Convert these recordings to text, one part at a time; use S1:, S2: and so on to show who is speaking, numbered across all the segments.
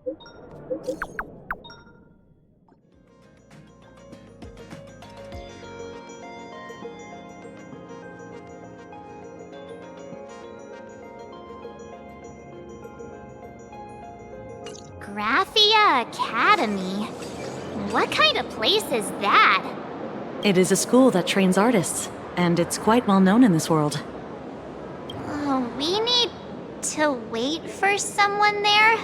S1: Graphia Academy? What kind of place is that?
S2: It is a school that trains artists, and it's quite well known in this world.
S1: We need to wait for someone there?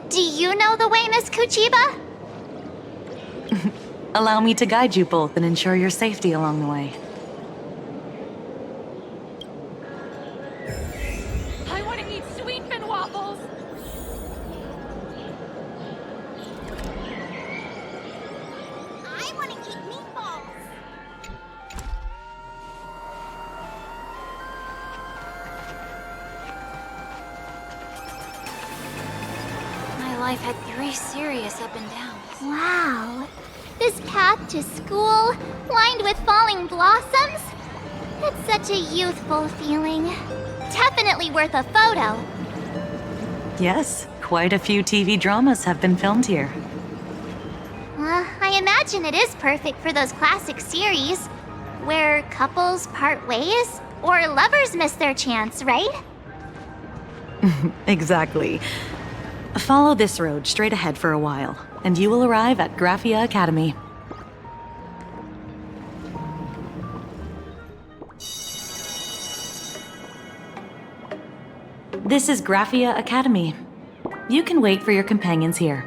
S1: Do you know the way, Miss Kuchiba?
S2: Allow me to guide you both and ensure your safety along the way.
S3: I want to eat sweetman waffles!
S1: I want to eat meatballs!
S3: My life had 3 serious up and downs.
S1: Wow. This path to school, lined with falling blossoms? It's such a youthful feeling. Definitely worth a photo.
S2: Yes, quite a few TV dramas have been filmed here.
S1: I imagine it is perfect for those classic series, where couples part ways, or lovers miss their chance, right?
S2: Exactly. Follow this road straight ahead for a while, and you will arrive at Graphia Academy. This is Graphia Academy. You can wait for your companions here.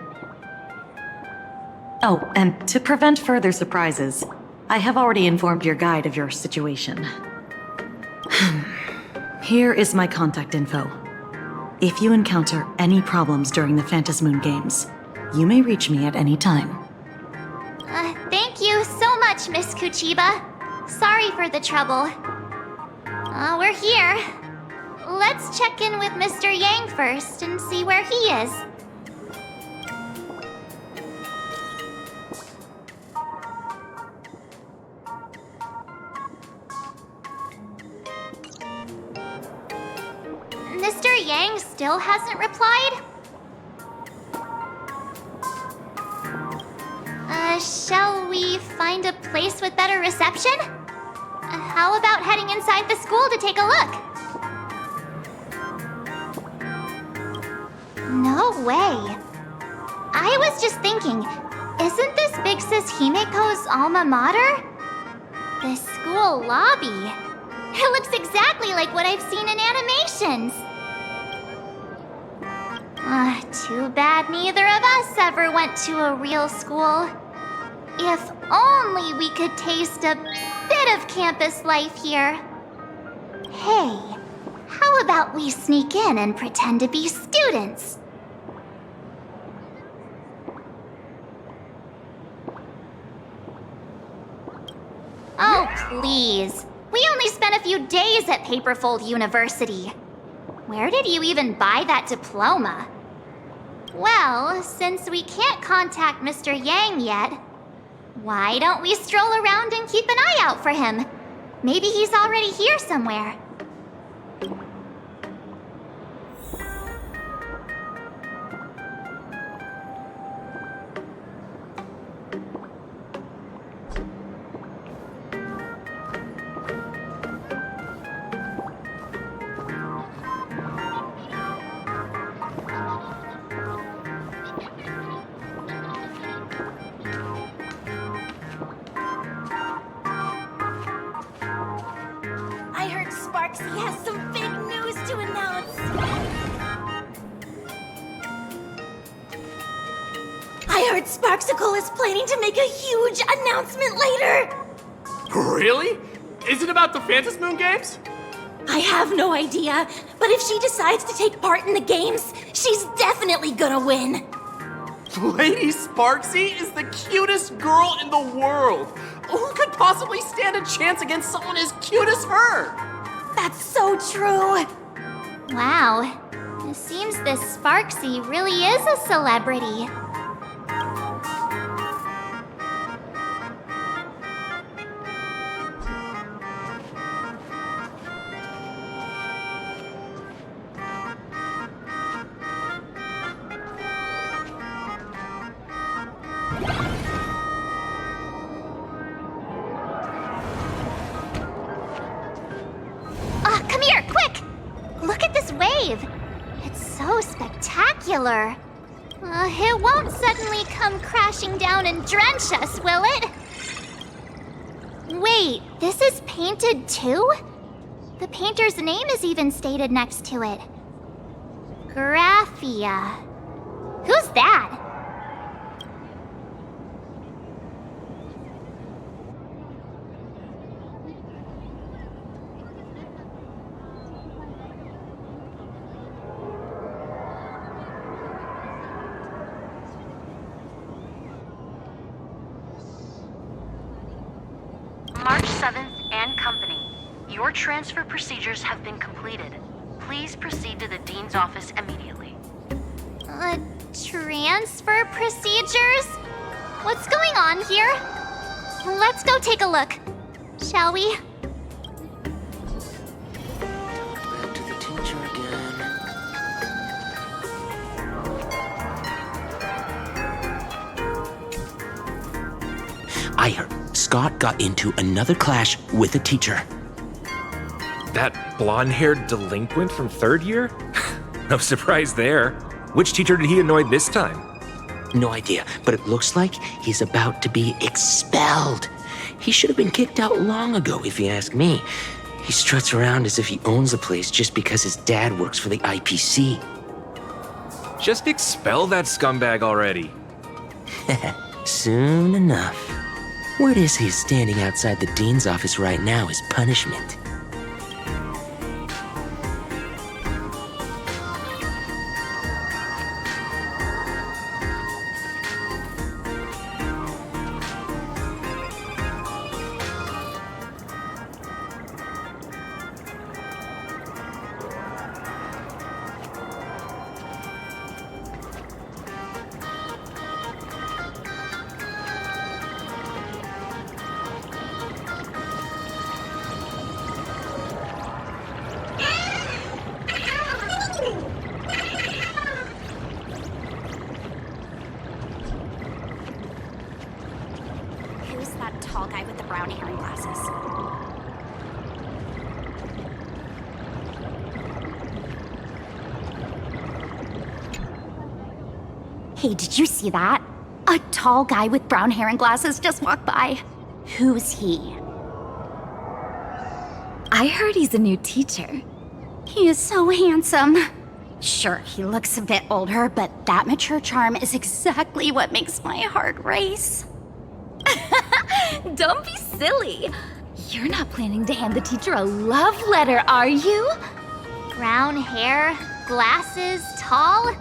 S2: Oh, and to prevent further surprises, I have already informed your guide of your situation. Here is my contact info. If you encounter any problems during the Phantasmoon games, you may reach me at any time.
S1: Thank you so much, Miss Kuchiba. Sorry for the trouble. We're here. Let's check in with Mr. Yang first and see where he is. Mr. Yang still hasn't replied? Shall we find a place with better reception? How about heading inside the school to take a look? No way. I was just thinking, isn't this Big Sis Himiko's alma mater? The school lobby. It looks exactly like what I've seen in animations. Too bad neither of us ever went to a real school. If only we could taste a bit of campus life here. Hey, how about we sneak in and pretend to be students? Oh, please. We only spent a few days at Paperfold University. Where did you even buy that diploma? Well, since we can't contact Mr. Yang yet, why don't we stroll around and keep an eye out for him? Maybe he's already here somewhere.
S4: I heard Sparxie has some big news to announce. I heard Sparxicle is planning to make a huge announcement later.
S5: Really? Is it about the Phantasmoon games?
S4: I have no idea, but if she decides to take part in the games, she's definitely gonna win.
S5: Lady Sparxie is the cutest girl in the world. Who could possibly stand a chance against someone as cute as her?
S4: That's so true.
S1: Wow. It seems this Sparxie really is a celebrity. cave. It's so spectacular. It won't suddenly come crashing down and drench us, will it? Wait, this is painted too? The painter's name is even stated next to it. Graphia. Who's that?
S2: March 7th and Company. Your transfer procedures have been completed. Please proceed to the Dean's office immediately.
S1: Transfer procedures? What's going on here? Let's go take a look, shall we?
S6: Back to the teacher again. I heard Scott got into another clash with a teacher.
S7: That blonde-haired delinquent from third year? No surprise there. Which teacher did he annoy this time?
S6: No idea, but it looks like he's about to be expelled. He should have been kicked out long ago, if you ask me. He struts around as if he owns the place just because his dad works for the IPC.
S7: Just expel that scumbag already.
S6: Soon enough. Word is he's standing outside the dean's office right now as punishment.
S4: Who's that tall guy with the brown hair and glasses? Hey, did you see that? A tall guy with brown hair and glasses just walked by. Who's he? I heard he's a new teacher. He is so handsome. Sure, he looks a bit older, but that mature charm is exactly what makes my heart race. Don't be silly. You're not planning to hand the teacher a love letter, are you?
S1: Brown hair, glasses, tall?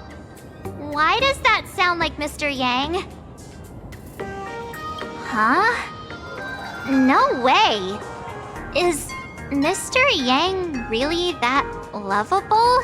S1: Why does that sound like Mr. Yang? Huh? No way. Is Mr. Yang really that lovable?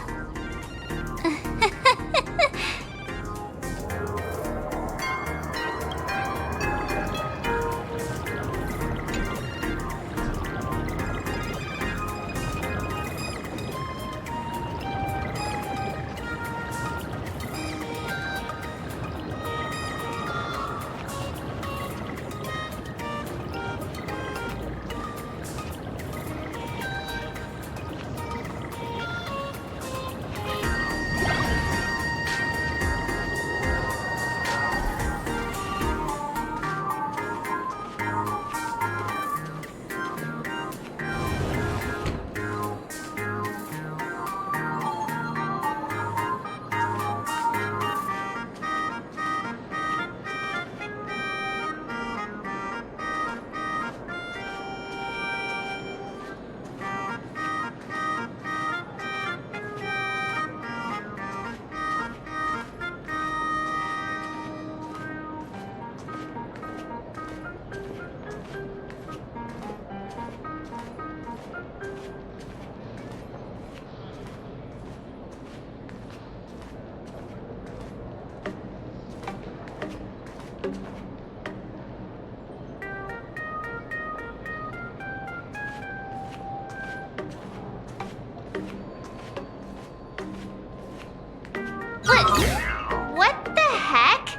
S1: What the heck?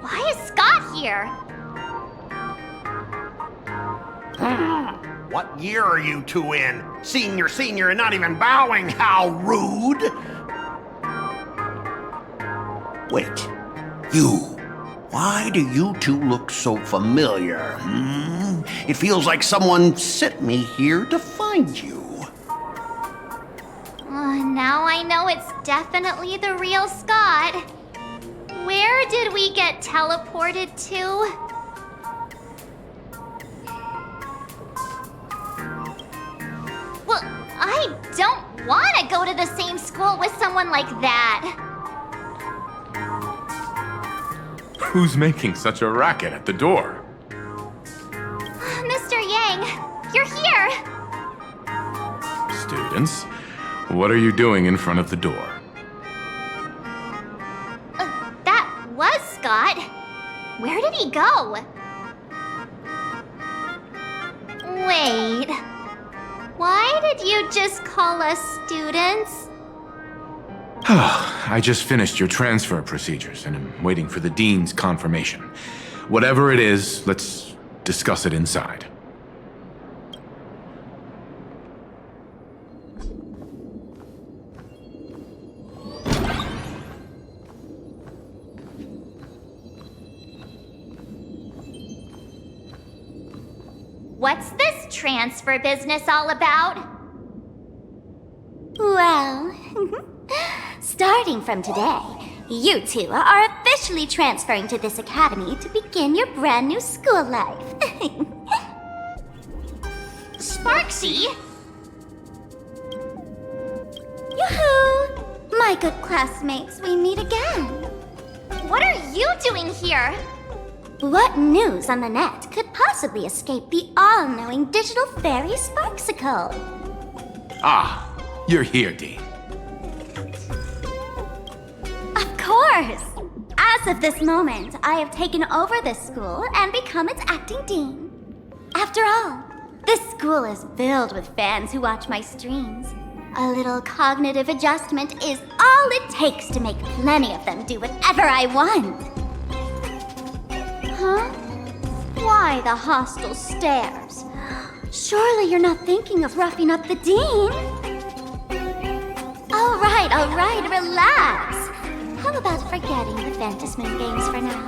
S1: Why is Scott here?
S8: What year are you two in? Senior, and not even bowing. How rude! Wait, you. Why do you two look so familiar? It feels like someone sent me here to find you.
S1: Now I know it's definitely the real Scott. Where did we get teleported to? Well, I don't want to go to the same school with someone like that.
S7: Who's making such a racket at the door?
S1: Mr. Yang, you're here.
S7: Students, what are you doing in front of the door?
S1: That was Scott. Where did he go? Wait. Why did you just call us students?
S7: I just finished your transfer procedures and am waiting for the dean's confirmation. Whatever it is, let's discuss it inside.
S1: What's this transfer business all about?
S4: Well, starting from today, you two are officially transferring to this academy to begin your brand new school life.
S1: Sparxie?
S4: Yoo-hoo! My good classmates, we meet again.
S1: What are you doing here?
S4: What news on the net could possibly escape the all-knowing digital fairy Sparxicle?
S7: Ah, you're here, Dean.
S4: Of course! As of this moment, I have taken over this school and become its acting dean. After all, this school is filled with fans who watch my streams. A little cognitive adjustment is all it takes to make plenty of them do whatever I want. Huh? Why the hostile stares? Surely you're not thinking of roughing up the dean? All right, relax. How about forgetting the Phantasmoon games for now?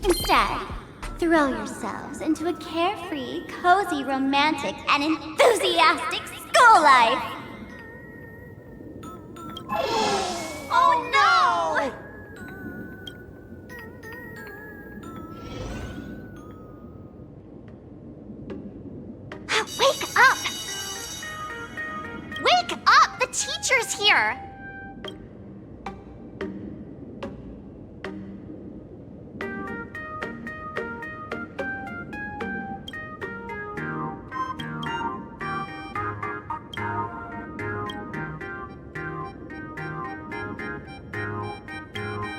S4: Instead, throw yourselves into a carefree, cozy, romantic, and enthusiastic school life.
S1: Oh no! Wake up! Wake up! The teacher's here!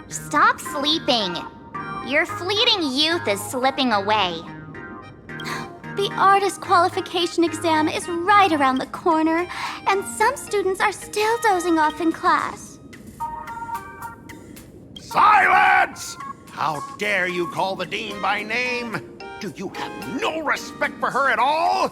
S1: Stop sleeping. Your fleeting youth is slipping away.
S4: The artist qualification exam is right around the corner, and some students are still dozing off in class.
S8: Silence! How dare you call the dean by name? Do you have no respect for her at all?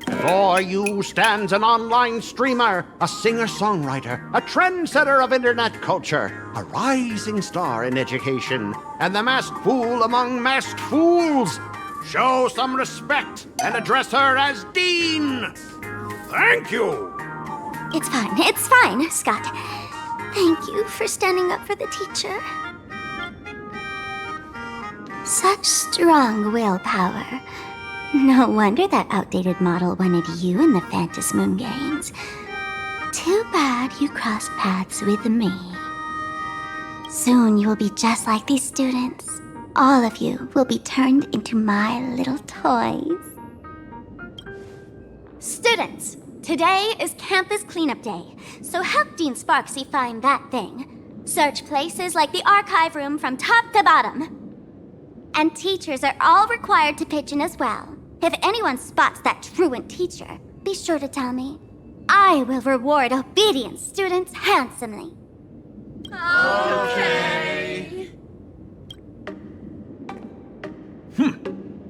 S8: Before you stands an online streamer, a singer-songwriter, a trendsetter of internet culture, a rising star in education, and the masked fool among masked fools. Show some respect and address her as Dean. Thank you.
S4: It's fine, Scott. Thank you for standing up for the teacher. Such strong willpower. No wonder that outdated model wanted you in the Phantasmoon games. Too bad you crossed paths with me. Soon you will be just like these students. All of you will be turned into my little toys. Students, today is campus cleanup day, so help Dean Sparxie find that thing. Search places like the archive room from top to bottom. And teachers are all required to pitch in as well. If anyone spots that truant teacher, be sure to tell me. I will reward obedient students handsomely.
S8: Okay.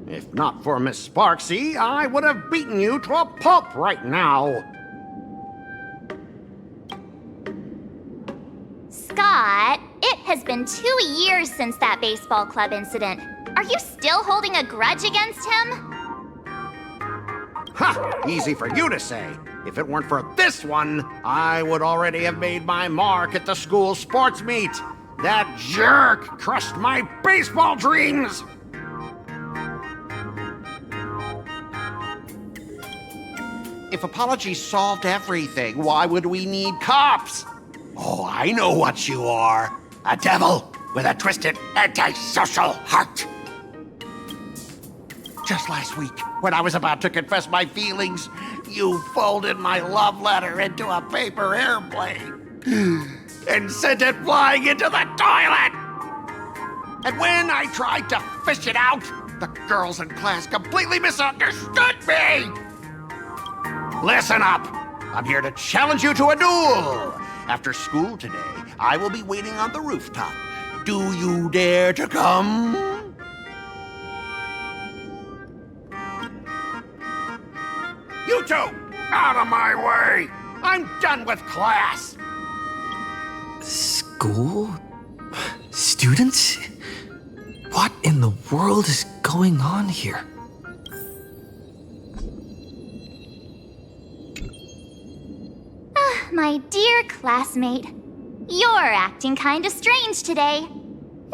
S8: If Not for Miss Sparxie, I would have beaten you to a pulp right now.
S1: Scott, it has been 2 years since that baseball club incident. Are you still holding a grudge against him?
S8: Ha! Easy for you to say. If it weren't for this one, I would already have made my mark at the school sports meet. That jerk crushed my baseball dreams! If apologies solved everything, why would we need cops? Oh, I know what you are. A devil with a twisted, antisocial heart. Just last week, when I was about to confess my feelings, you folded my love letter into a paper airplane and sent it flying into the toilet. And when I tried to fish it out, the girls in class completely misunderstood me. Listen up. I'm here to challenge you to a duel. After school today, I will be waiting on the rooftop. Do you dare to come? You two, out of my way! I'm done with class!
S9: School? Students? What in the world is going on here?
S1: My dear classmate, you're acting kinda strange today.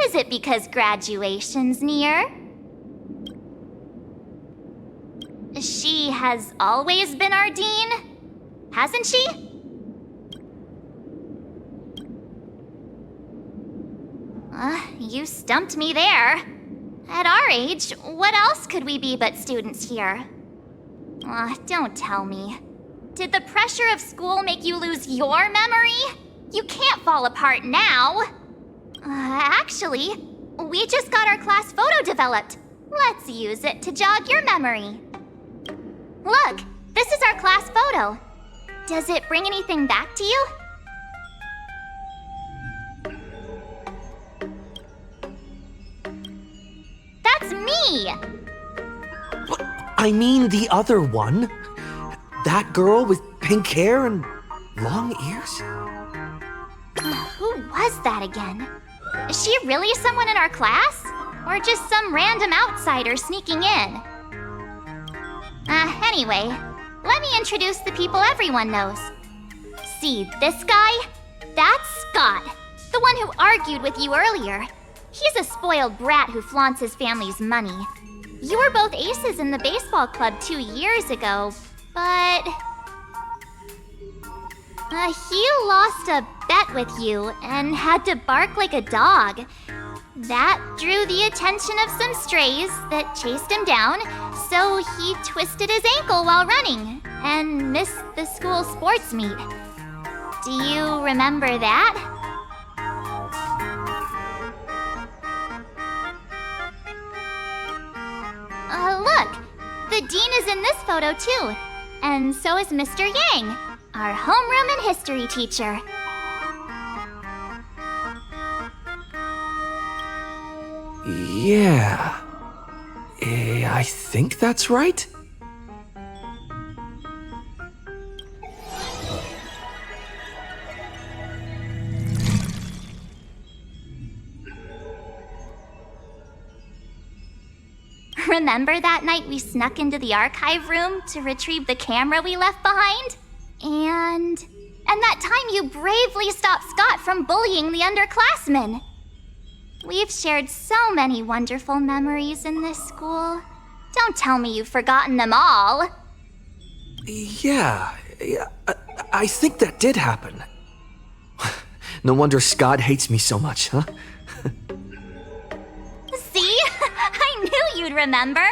S1: Is it because graduation's near? She has always been our dean, hasn't she? You stumped me there. At our age, what else could we be but students here? Don't tell me. Did the pressure of school make you lose your memory? You can't fall apart now. Actually, we just got our class photo developed. Let's use it to jog your memory. Look, this is our class photo. Does it bring anything back to you? That's me!
S9: I mean the other one. That girl with pink hair and long ears?
S1: Who was that again? Is she really someone in our class? Or just some random outsider sneaking in? Anyway, let me introduce the people everyone knows. See this guy? That's Scott, the one who argued with you earlier. He's a spoiled brat who flaunts his family's money. You were both aces in the baseball club 2 years ago, but... he lost a bet with you and had to bark like a dog. That drew the attention of some strays that chased him down, so he twisted his ankle while running and missed the school sports meet. Do you remember that? Look, the dean is in this photo too, and so is Mr. Yang, our homeroom and history teacher.
S9: Yeah. I think that's right.
S1: Remember that night we snuck into the archive room to retrieve the camera we left behind? And that time you bravely stopped Scott from bullying the underclassmen. We've shared so many wonderful memories in this school. Don't tell me you've forgotten them all.
S9: Yeah, I think that did happen. No wonder Scott hates me so much, huh?
S1: See? I knew you'd remember.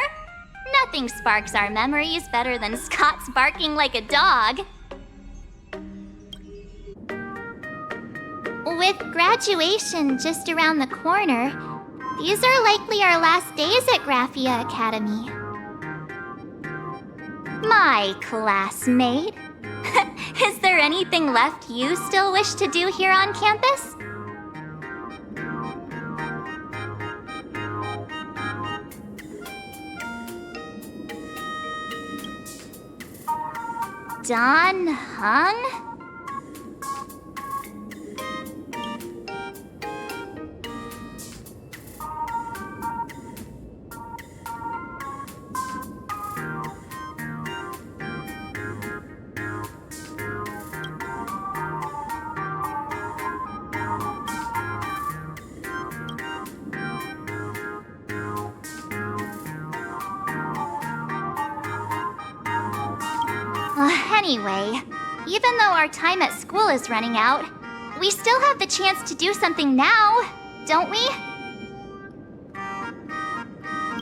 S1: Nothing sparks our memories better than Scott's barking like a dog. With graduation just around the corner, these are likely our last days at Graphia Academy. My classmate. Is there anything left you still wish to do here on campus? Don Hung? Anyway, even though our time at school is running out, we still have the chance to do something now, don't we?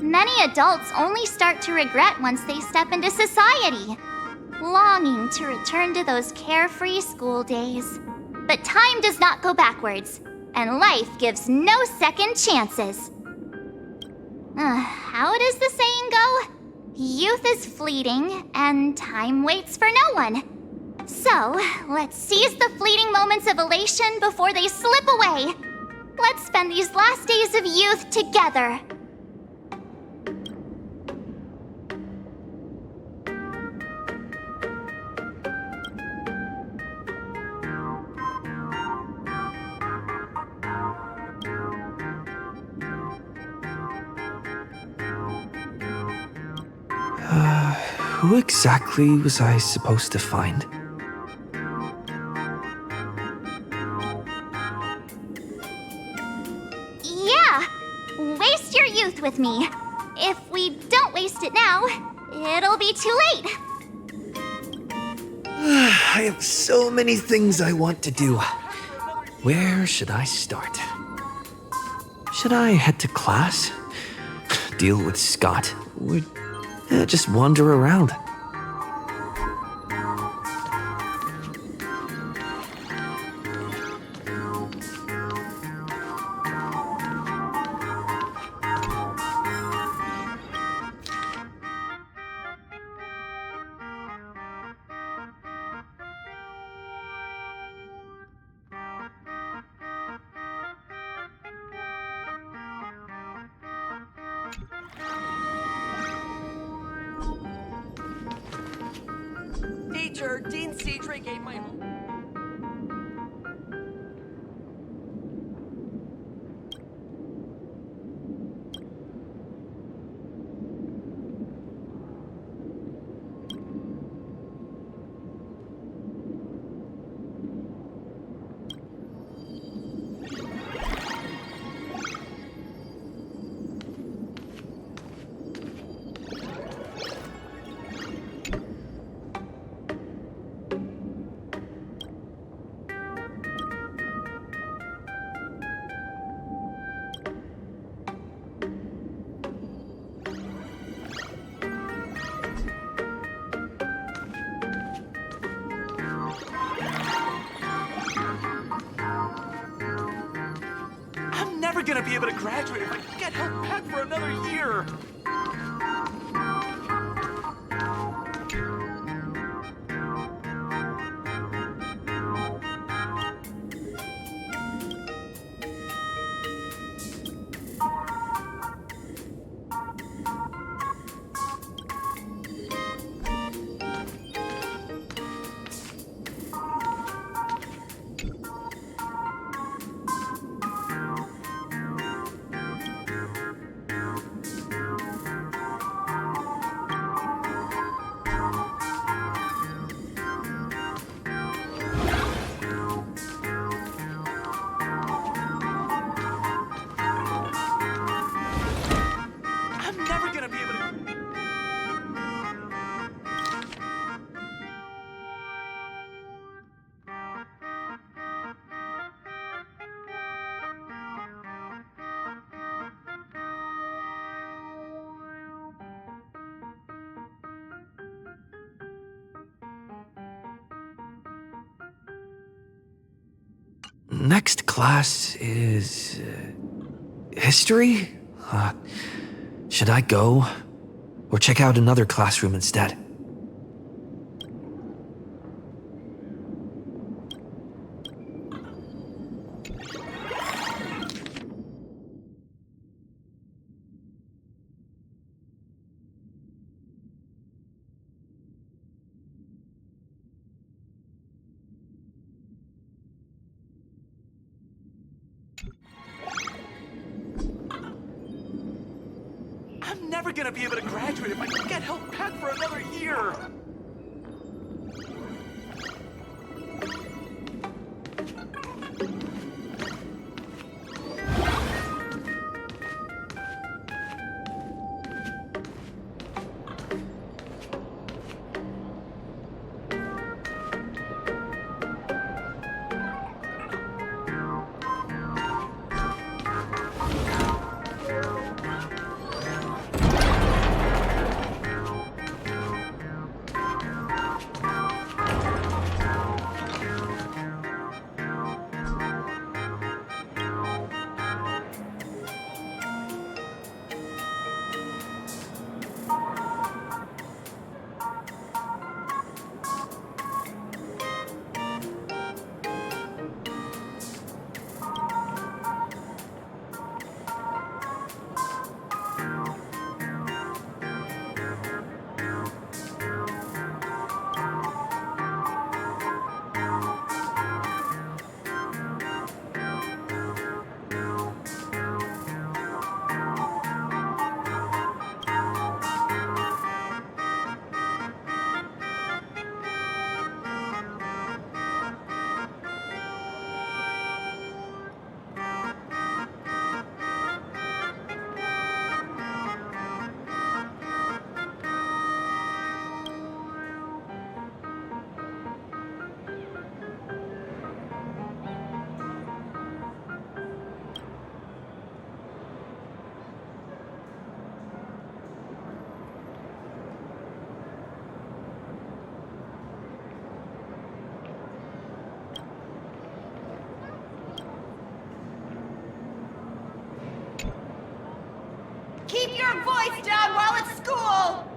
S1: Many adults only start to regret once they step into society, longing to return to those carefree school days. But time does not go backwards, and life gives no second chances. How does the saying go? Youth is fleeting, and time waits for no one. So, let's seize the fleeting moments of elation before they slip away. Let's spend these last days of youth together.
S9: Who exactly was I supposed to find?
S1: Yeah! Waste your youth with me. If we don't waste it now, it'll be too late.
S9: I have so many things I want to do. Where should I start? Should I head to class? Deal with Scott? Or just wander around?
S5: Teacher, Dean Cedric ate my home. I'm never gonna be able to graduate if I get held back for another year. I'm never gonna be able to...
S9: Next class is... history? Should I go? Or check out another classroom instead?
S5: never gonna be able to graduate if I get held back for another year.
S10: Keep your voice down while at school!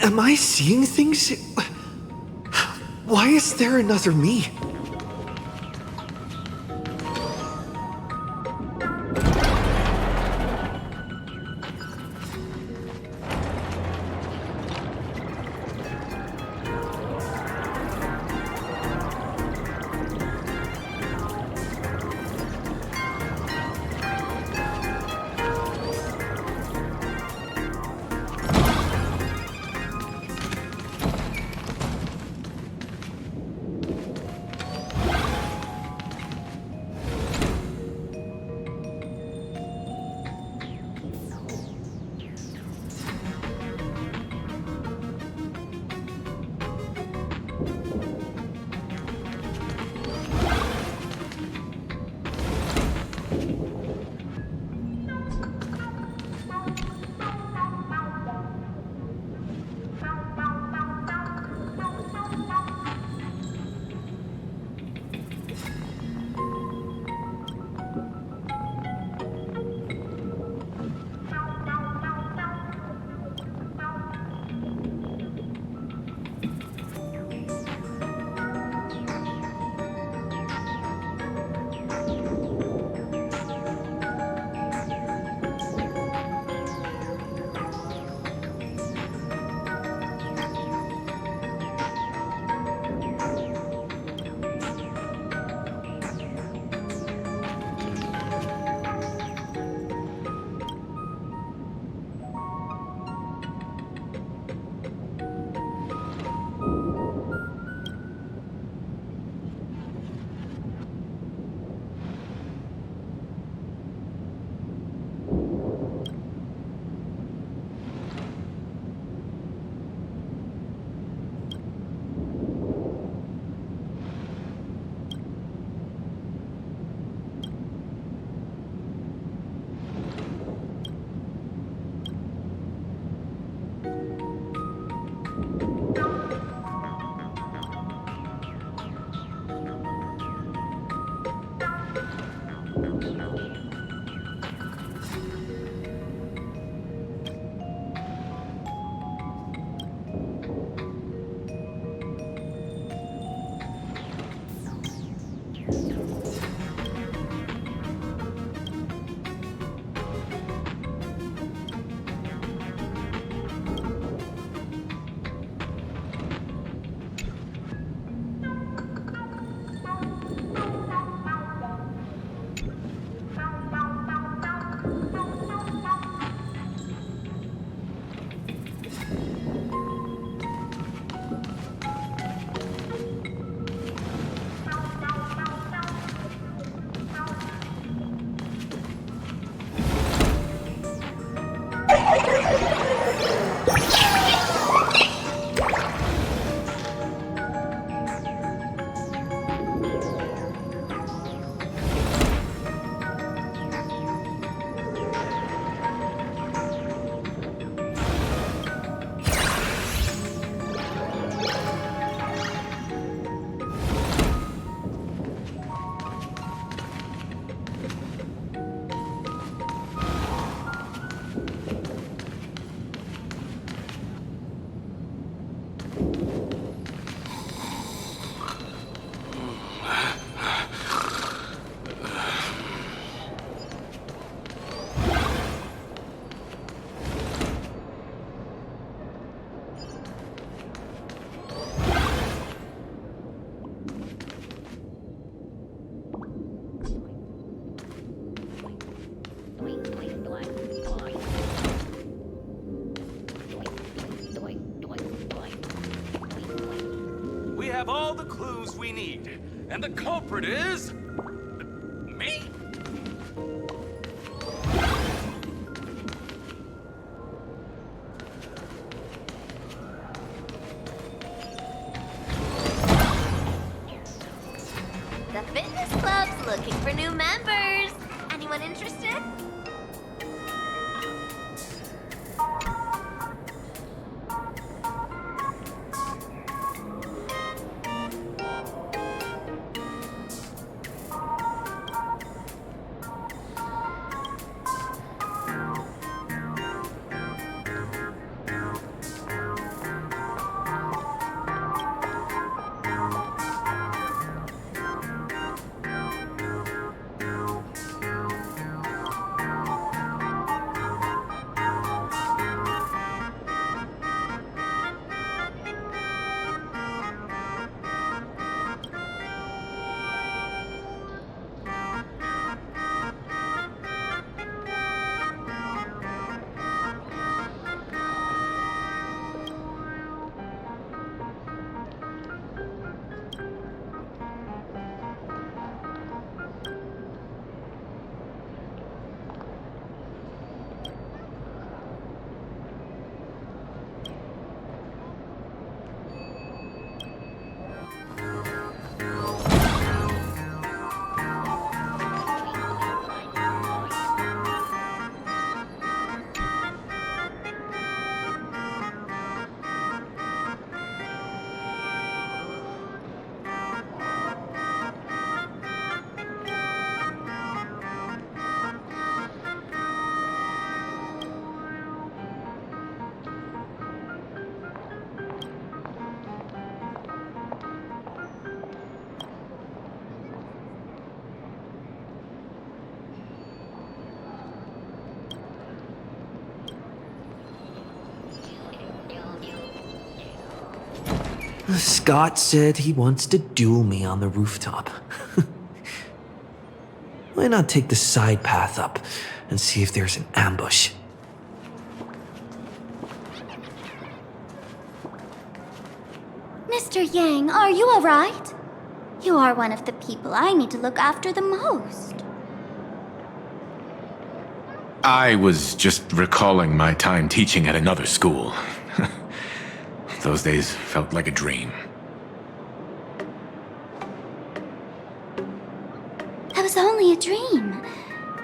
S9: Am I seeing things? Why is there another me?
S11: have all the clues we need. And the culprit is... me?
S9: Scott said he wants to duel me on the rooftop. Why not take the side path up and see if there's an ambush?
S4: Mr. Yang, are you alright? You are one of the people I need to look after the most.
S7: I was just recalling my time teaching at another school. Those days felt like a dream.
S4: That was only a dream.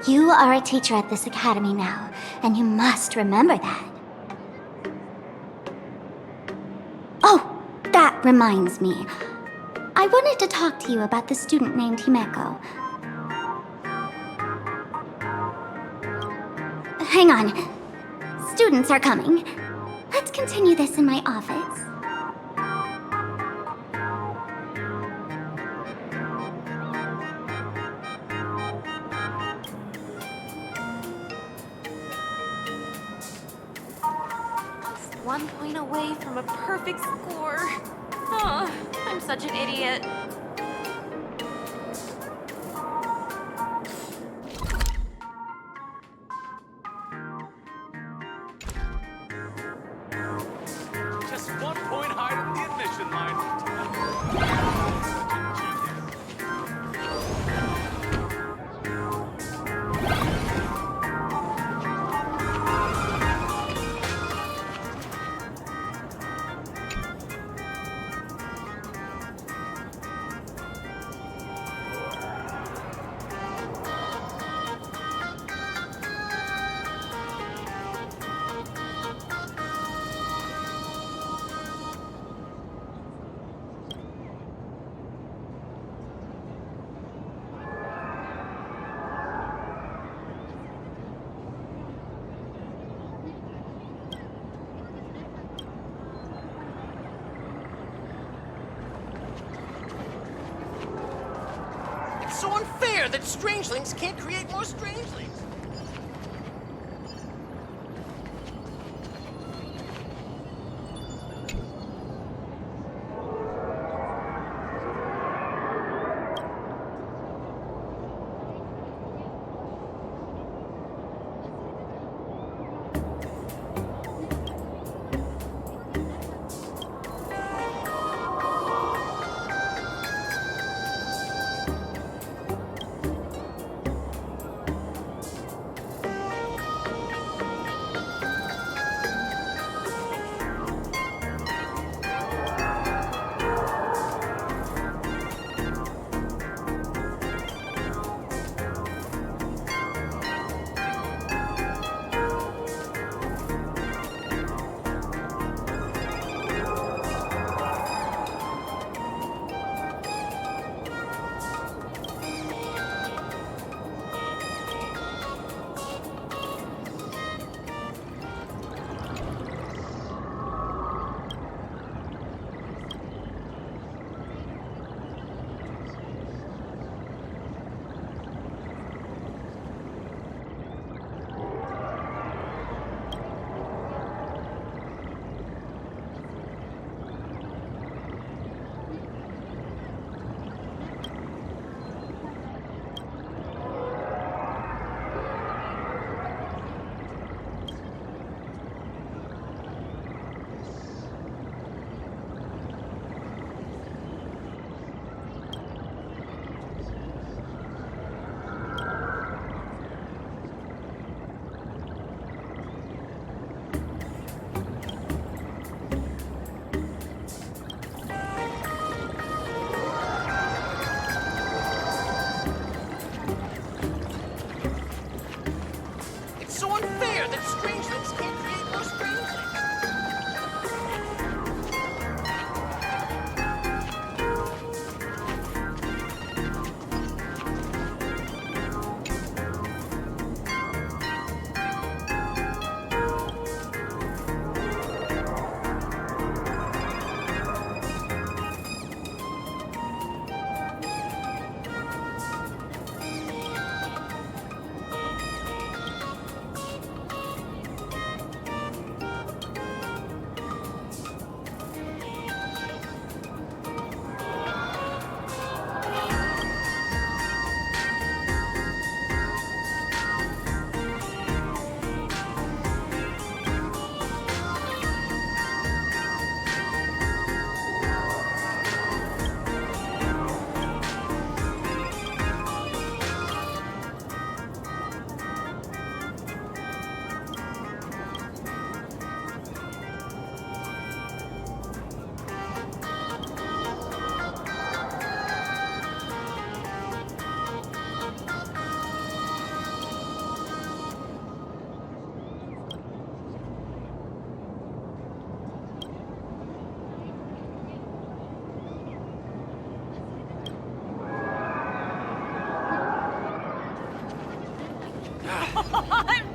S4: You are a teacher at this academy now, and you must remember that. Oh, that reminds me. I wanted to talk to you about the student named Himeko. Hang on. Students are coming. Let's continue this in my office.
S3: Just 1 point away from a perfect score. Oh, I'm such an idiot.
S11: Just 1 point higher than the admission line.
S5: It's so unfair that strangelings can't create more strangelings.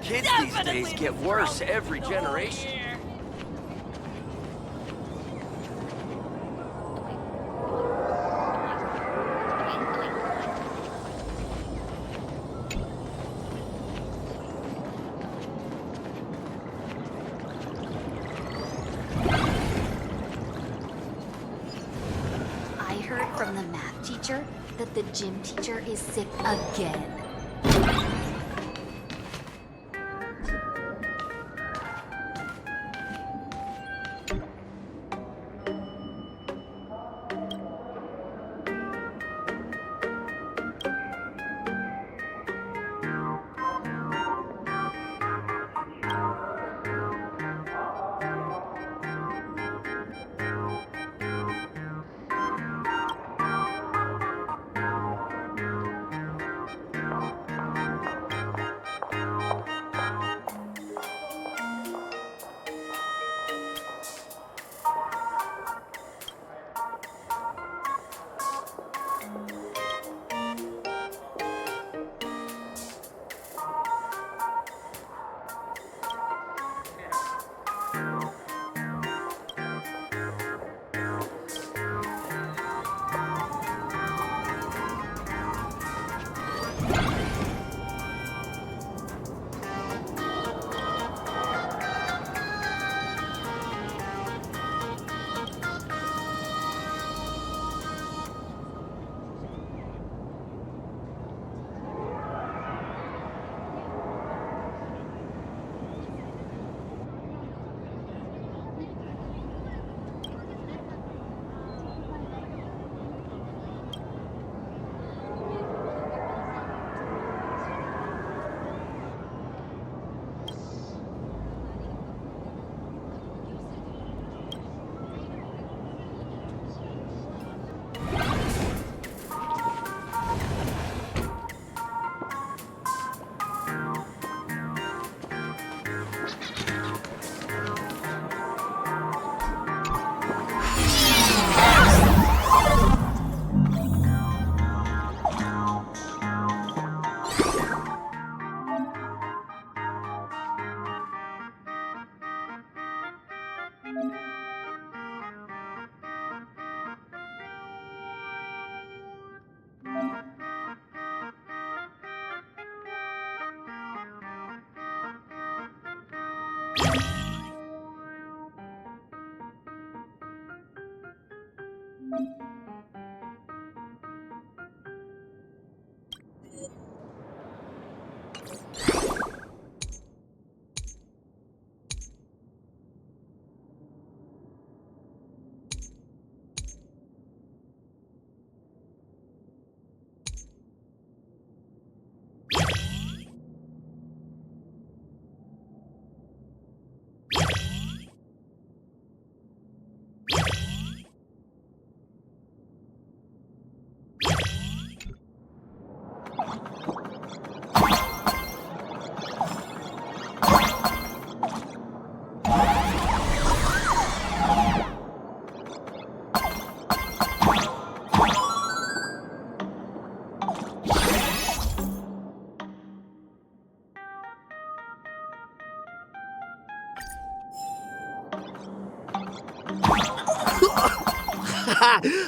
S12: Kids these days get worse every generation.
S3: I heard from the math teacher that the gym teacher is sick again.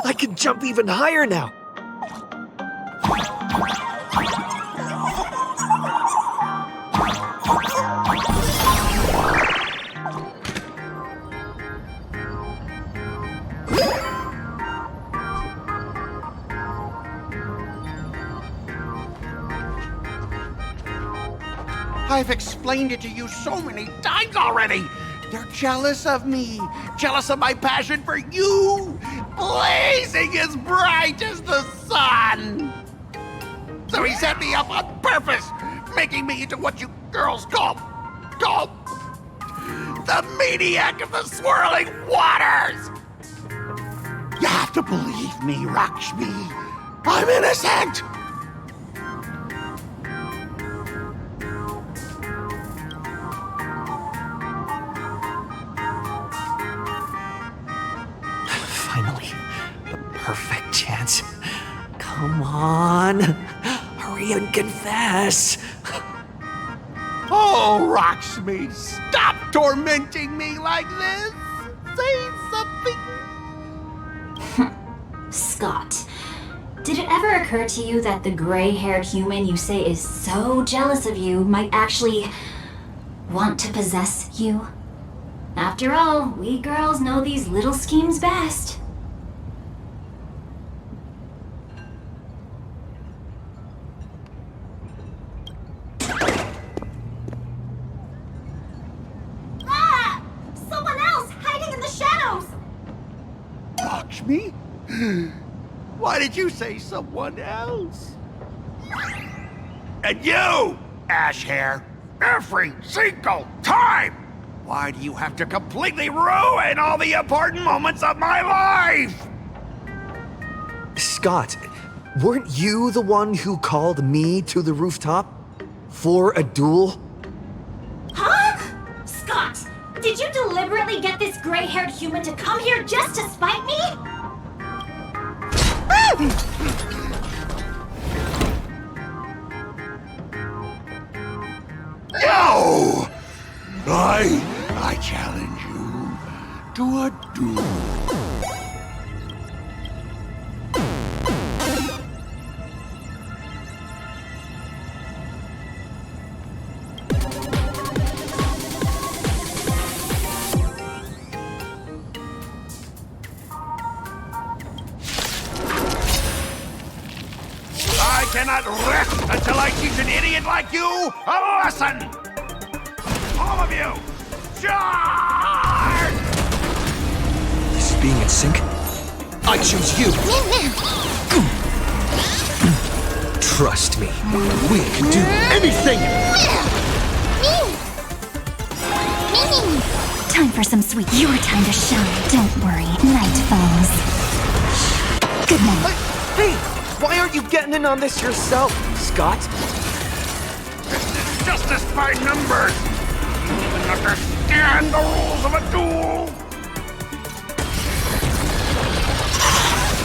S9: I can jump even higher now.
S8: I've explained it to you so many times already. They're jealous of me, jealous of my passion for you, blazing as bright as the sun. So he set me up on purpose, making me into what you girls call the maniac of the swirling waters. You have to believe me, Lakshmi. I'm innocent.
S9: Finally, the perfect chance. Come on, hurry and confess.
S8: Rocksmith, stop tormenting me like this! Say something!
S13: Scott, did it ever occur to you that the gray-haired human you say is so jealous of you might actually want to possess you? After all, we girls know these little schemes best.
S4: Ah! Someone else hiding in the shadows!
S8: Lakshmi? Why did you say someone else? And you, Ash Hair, every single time! Why do you have to completely ruin all the important moments of my life?
S9: Scott, weren't you the one who called me to the rooftop? For a duel?
S13: Huh? Scott, did you deliberately get this gray-haired human to come here just to spite me?
S8: No! I challenge you to a duel. I cannot rest until I teach an idiot like you a lesson! All of you, charge!
S9: This is being in sync. I choose you. Trust me, we can do anything!
S13: Time for some sweet. Your time to shine. Don't worry. Night falls. Good night.
S9: Hey! Why aren't you getting in on this yourself, Scott?
S8: Justice by numbers! You don't even understand the rules of a duel!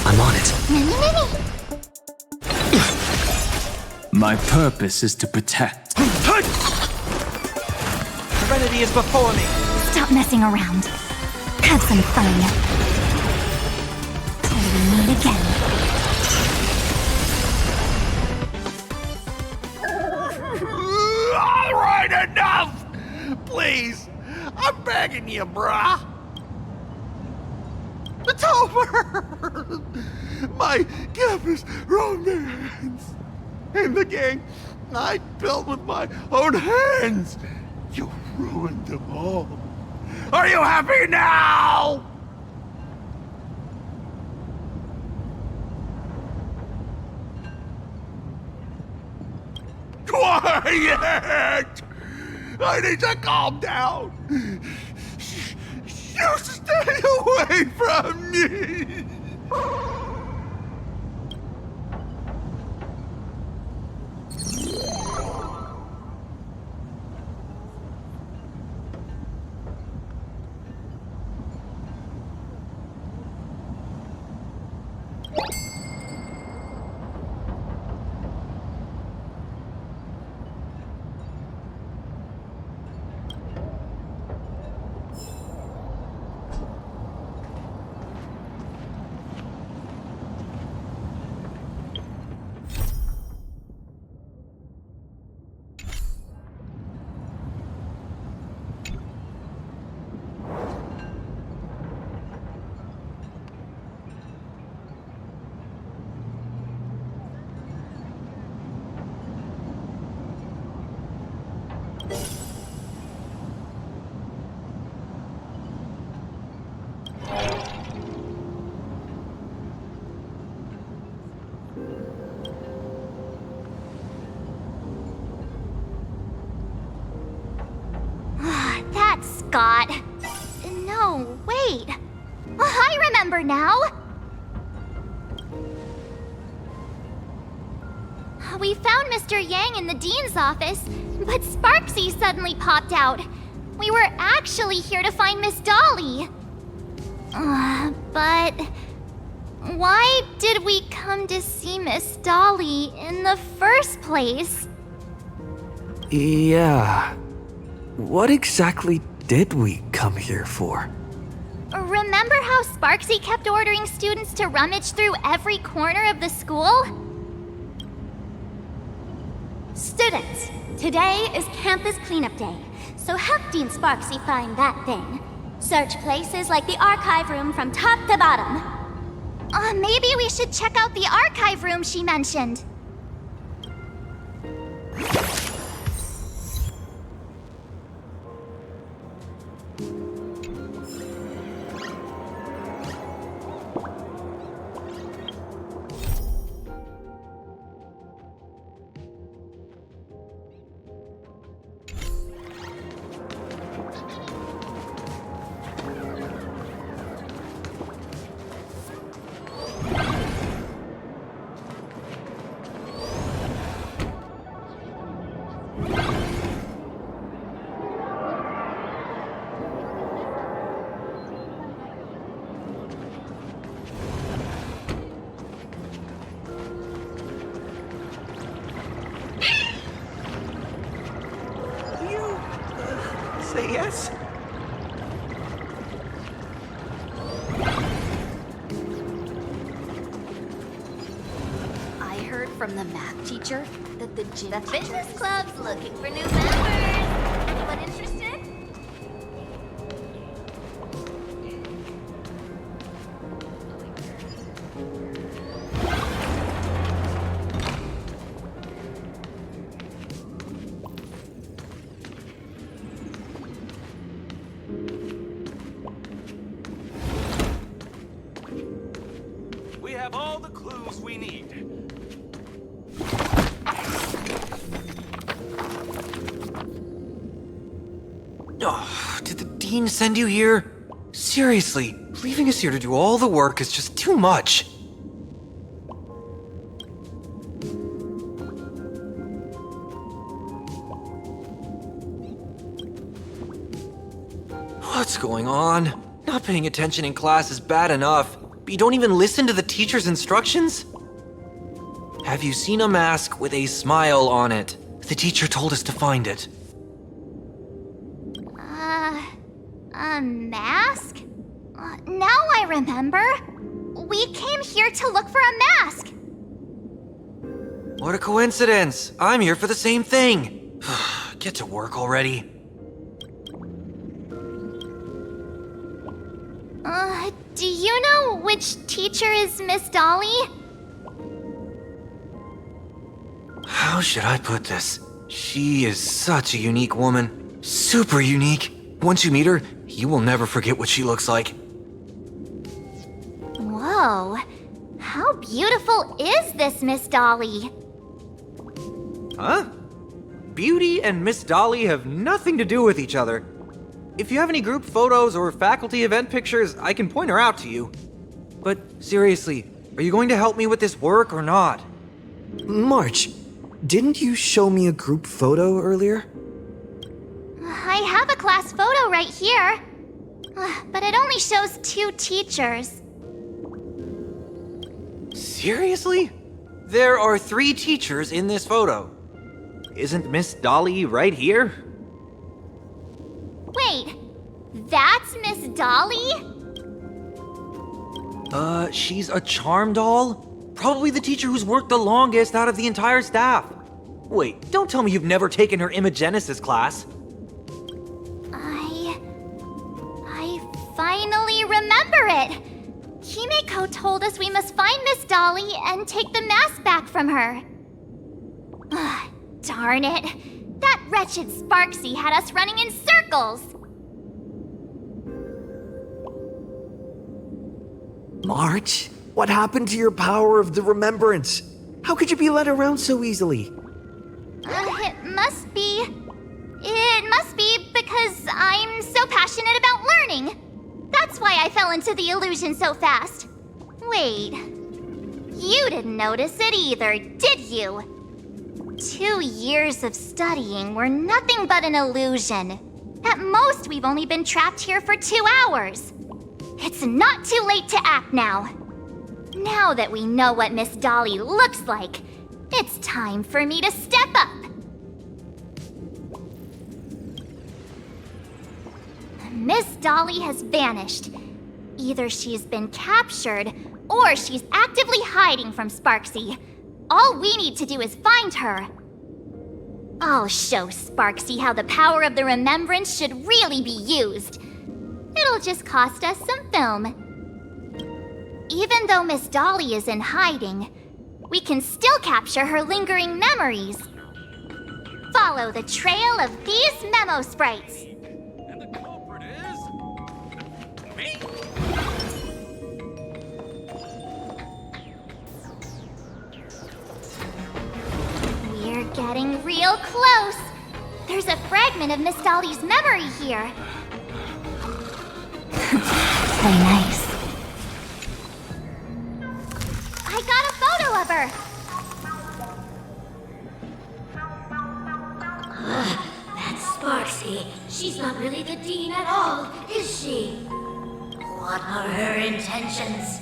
S9: I'm on it.
S14: My purpose is to protect.
S9: Serenity is before me.
S13: Stop messing around. Have some fun. Till we meet again.
S8: All right, enough! Please, I'm begging you, brah. It's over! My campus romance and the gang I built with my own hands. You ruined them all. Are you happy now? Quiet! I need to calm down. You stay away from me.
S1: That's Scott. No, wait. I remember now. We found Mr. Yang in the dean's office, but Sparxie suddenly popped out. We were actually here to find Miss Dollie. But why did we come to see Miss Dollie in the first place?
S9: Yeah. what exactly did we come here for?
S1: Remember how Sparxie kept ordering students to rummage through every corner of the school?
S4: Students, today is campus cleanup day, so help Dean Sparxie find that thing. Search places like the archive room from top to bottom.
S1: Maybe we should check out the archive room she mentioned.
S9: Say yes?
S3: I heard from the math teacher that the fitness club's looking for new members. Anyone interested?
S11: We have all the clues we need.
S15: Oh, did the dean send you here? Seriously, leaving us here to do all the work is just too much. What's going on? Not paying attention in class is bad enough, but you don't even listen to the teacher's instructions? Have you seen a mask with a smile on it? The teacher told us to find it.
S1: A mask? Now I remember. We came here to look for a mask.
S15: What a coincidence! I'm here for the same thing. Get to work already.
S1: Do you know which teacher is Miss Dollie?
S15: How should I put this? She is such a unique woman. Super unique. Once you meet her, you will never forget what she looks like.
S1: Whoa. How beautiful is this Miss Dollie?
S15: Huh? Beauty and Miss Dollie have nothing to do with each other. If you have any group photos or faculty event pictures, I can point her out to you. But seriously, are you going to help me with this work or not?
S9: March, didn't you show me a group photo earlier?
S1: I have a class photo right here. But it only shows 2 teachers.
S15: Seriously? There are 3 teachers in this photo. Isn't Miss Dollie right here?
S1: Wait, that's Miss Dollie?
S15: She's a charm doll? Probably the teacher who's worked the longest out of the entire staff. Wait, don't tell me you've never taken her Imagenesis class.
S1: I finally remember it. Kimiko told us we must find Miss Dollie and take the mask back from her. Darn it. That wretched Sparxie had us running in circles.
S9: March, what happened to your power of the remembrance? How could you be led around so easily?
S1: It must be because I'm so passionate about learning. That's why I fell into the illusion so fast. Wait, you didn't notice it either, did you? 2 years of studying were nothing but an illusion. At most, we've only been trapped here for 2 hours. It's not too late to act now. Now that we know what Miss Dollie looks like, it's time for me to step up. Miss Dollie has vanished. Either she's been captured, or she's actively hiding from Sparxie. All we need to do is find her. I'll show Sparxie how the power of the remembrance should really be used. It'll just cost us some film. Even though Miss Dollie is in hiding, we can still capture her lingering memories. Follow the trail of these memo sprites.
S11: And the culprit is... me!
S1: We're getting real close. There's a fragment of Miss Dollie's memory here.
S13: Very nice.
S1: I got a photo of her.
S16: That's Sparxie. She's not really the dean at all, is she? What are her intentions?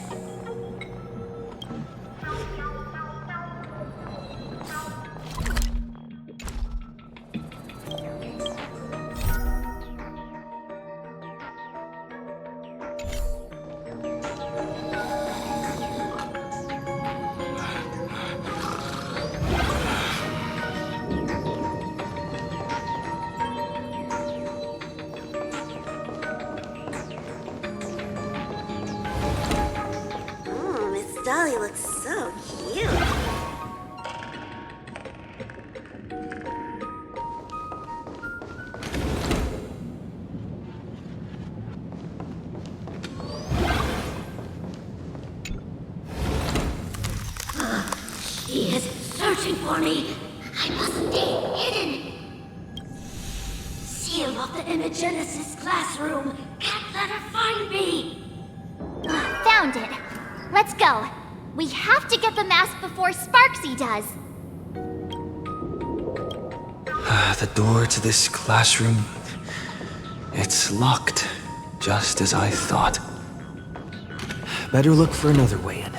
S17: Dollie looks so cute.
S16: He is searching for me. I must stay hidden. Seal off the Imagenesis classroom. Can't let her find me.
S1: Found it. Let's go. We have to get the mask before Sparxie does.
S9: The door to this classroom... it's locked, just as I thought. Better look for another way in.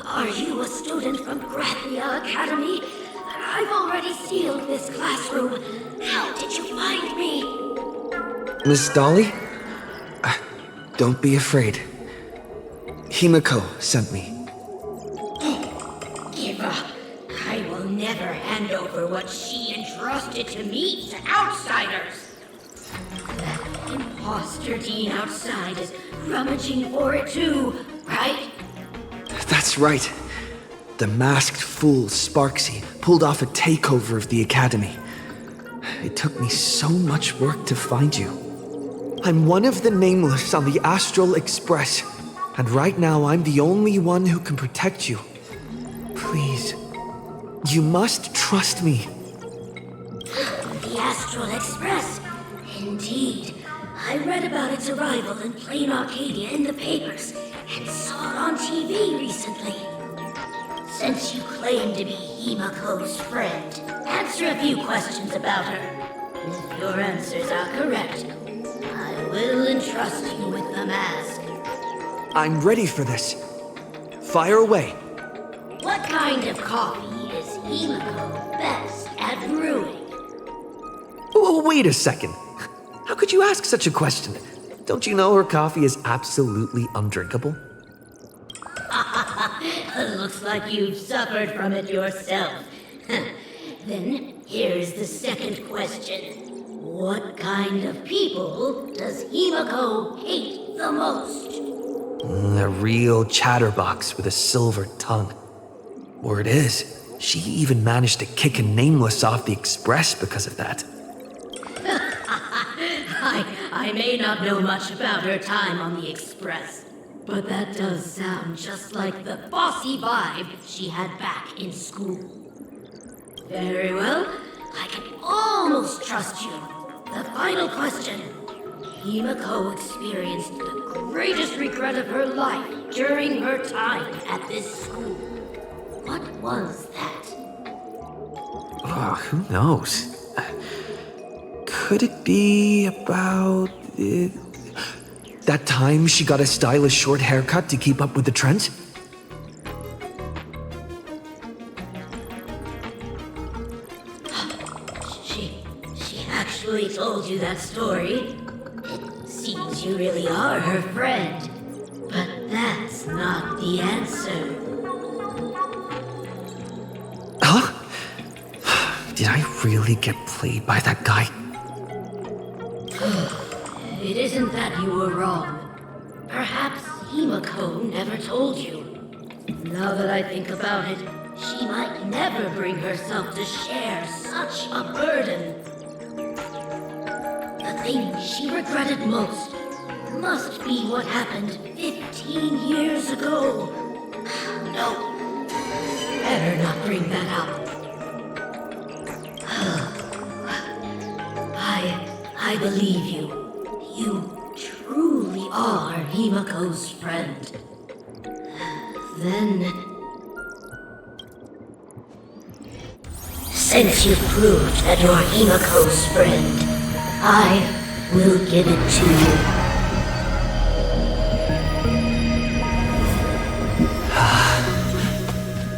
S16: Are you a student from Graphia Academy? I've already sealed this classroom. How did you find me?
S9: Miss Dollie? Don't be afraid. Himiko sent me.
S16: Give up. I will never hand over what she entrusted to me to outsiders. That imposter dean outside is rummaging for it too, right?
S9: That's right. The masked fool Sparxie pulled off a takeover of the Academy. It took me so much work to find you. I'm one of the Nameless on the Astral Express, and right now I'm the only one who can protect you. Please, you must trust me.
S16: The Astral Express? Indeed. I read about its arrival in plain Arcadia in the papers, and saw it on TV recently. Since you claim to be Himako's friend, answer a few questions about her. If your answers are correct, I will entrust you with the mask.
S9: I'm ready for this. Fire away.
S16: What kind of coffee is Himako best at brewing?
S9: Wait a second. How could you ask such a question? Don't you know her coffee is absolutely undrinkable?
S16: Looks like you've suffered from it yourself. Then, here's the second question. What kind of people does Himako hate the most?
S9: A real chatterbox with a silver tongue. Word is, she even managed to kick a Nameless off the Express because of that.
S16: I may not know much about her time on the Express, but that does sound just like the bossy vibe she had back in school. Very well, I can almost trust you. The final question. Himako experienced the greatest regret of her life during her time at this school. What was that?
S9: Oh, who knows? Could it be about that time she got a stylish short haircut to keep up with the trends?
S16: She actually told you that story. It seems you really are her friend. But that's not the answer.
S9: Huh? Did I really get played by that guy?
S16: It isn't that you were wrong. Perhaps Himako never told you. Now that I think about it, she might never bring herself to share such a burden. The thing she regretted most must be what happened 15 years ago. No, better not bring that up. I believe you. You truly are Himako's friend. Then, since you've proved that you're Himako's friend, I will give it to you.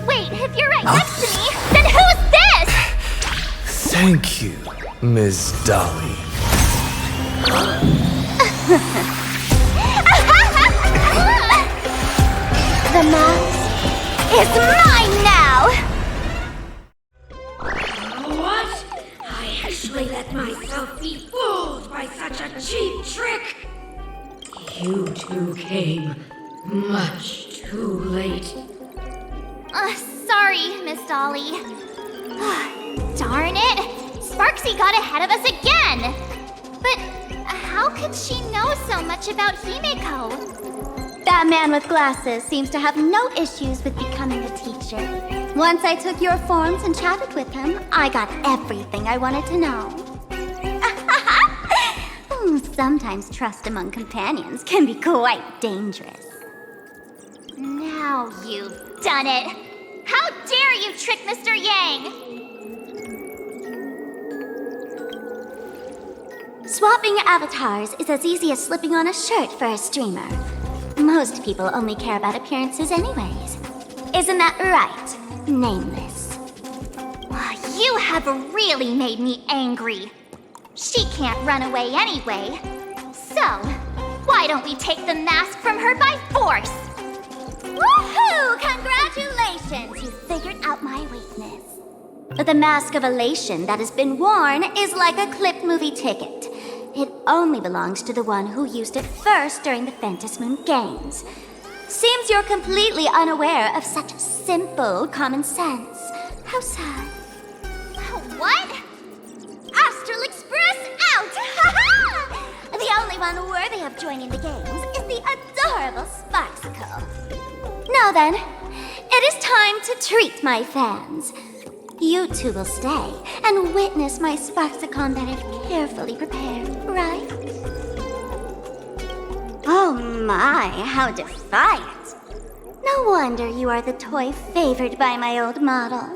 S1: Wait, if you're right next to me, then who's this?
S9: Thank you, Ms. Dollie.
S4: The mask is mine now!
S16: What? I actually let myself be fooled by such a cheap trick! You two came much too late.
S1: Sorry, Miss Dollie. Darn it! Sparxie got ahead of us again! But how could she know so much about Himiko?
S4: That man with glasses seems to have no issues with becoming a teacher. Once I took your forms and chatted with him, I got everything I wanted to know. Sometimes trust among companions can be quite dangerous.
S1: Now you've done it! How dare you trick Mr. Yang!
S4: Swapping avatars is as easy as slipping on a shirt for a streamer. Most people only care about appearances anyways. Isn't that right, Nameless?
S1: You have really made me angry. She can't run away anyway. So, why don't we take the mask from her by force?
S4: Woohoo! Congratulations! You figured out my weakness. But the mask of elation that has been worn is like a clipped movie ticket. It only belongs to the one who used it first during the Phantasmoon Games. Seems you're completely unaware of such simple common sense. How sad.
S1: What?
S4: Astral Express out! Ha-ha! The only unworthy of joining the games is the adorable Sparxicle. Now then, it is time to treat my fans. You two will stay and witness my Sparxicon that I've carefully prepared, right? Oh my, how defiant. No wonder you are the toy favored by my old model.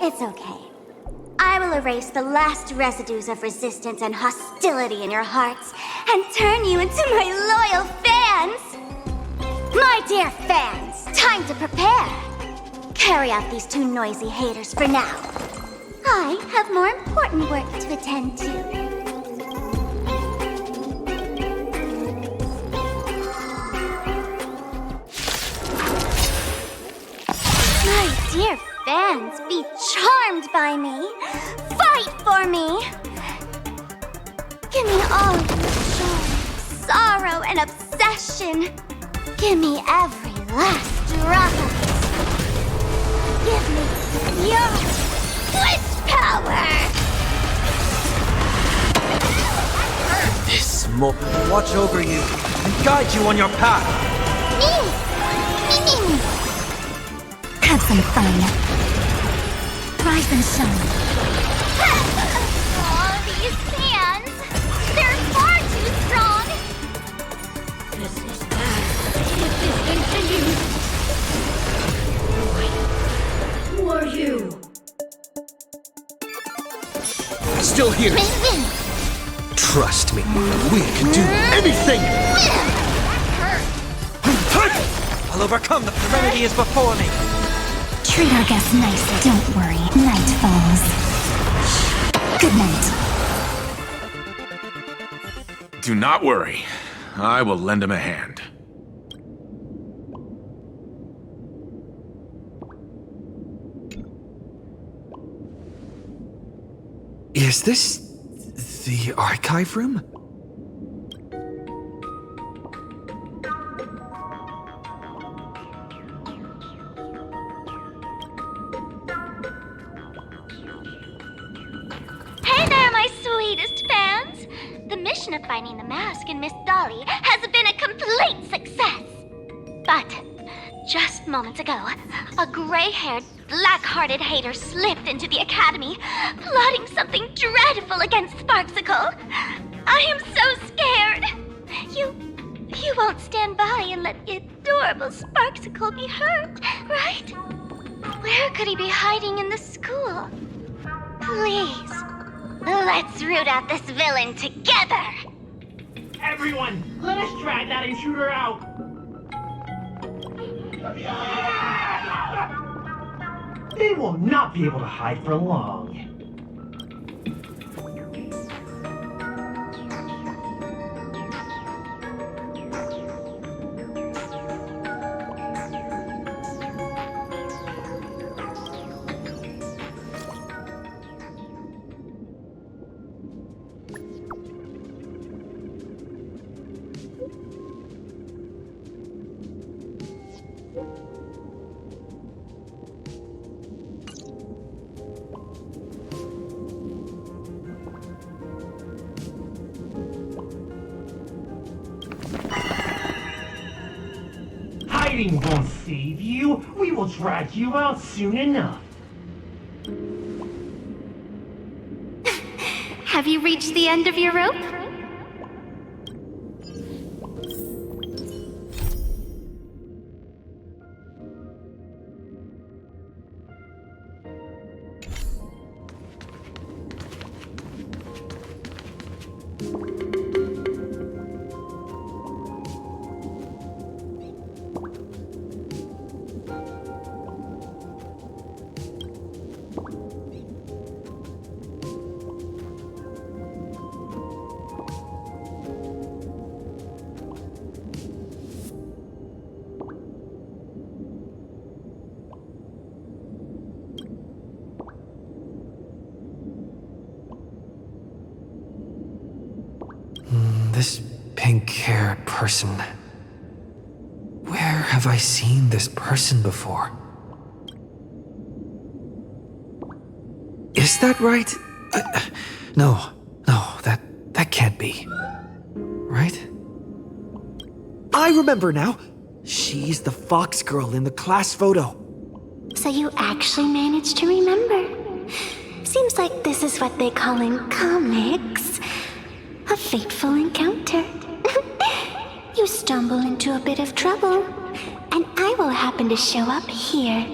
S4: It's okay. I will erase the last residues of resistance and hostility in your hearts and turn you into my loyal fans! My dear fans, time to prepare! Carry out these two noisy haters for now. I have more important work to attend to. My dear fans, be charmed by me. Fight for me. Give me all your joy, sorrow, and obsession. Give me every last drop of it. Give me your glitch power.
S15: This moment watch over you and guide you on your path.
S4: Me.
S13: Have some fun. Rise and shine.
S1: Oh, these fans! They're far too strong!
S16: This is bad. If this continues... Who are you?
S9: Still here. Trust me, we can do anything!
S15: I'll overcome. The remedy is before me.
S13: Treat our guests nicely. Don't worry. Night falls. Good night.
S7: Do not worry. I will lend him a hand.
S9: Is this the archive room?
S4: Hey there, my sweetest fans! The mission of finding the mask and Miss Dollie has been a complete success. But just moments ago, a gray-haired, black-hearted hater slipped into the Academy, plotting something dreadful against Sparxicle. I am so scared. You won't stand by and let the adorable Sparxicle be hurt, right? Where could he be hiding in the school? Please, let's root out this villain together!
S18: Everyone, let us drag that intruder out! They will not be able to hide for long. Hiding won't save you. We will drag you out soon enough.
S4: Have you reached the end of your rope?
S9: This pink-haired person. Where have I seen this person before? Is that right? No, that can't be. I remember now. She's the fox girl in the class photo.
S4: So you actually managed to remember. Seems like this is what they call in comics a fateful encounter. You stumble into a bit of trouble, and I will happen to show up here.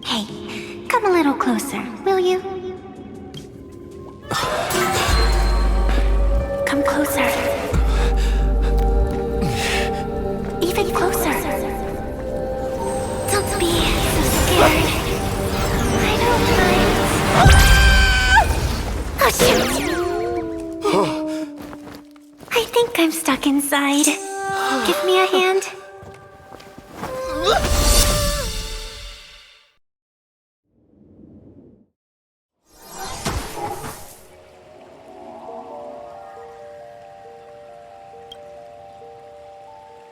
S4: Hey, come a little closer, will you? Come closer. Even closer. Don't be so scared. I don't mind. Oh, shoot! I think I'm stuck inside. Give me a hand.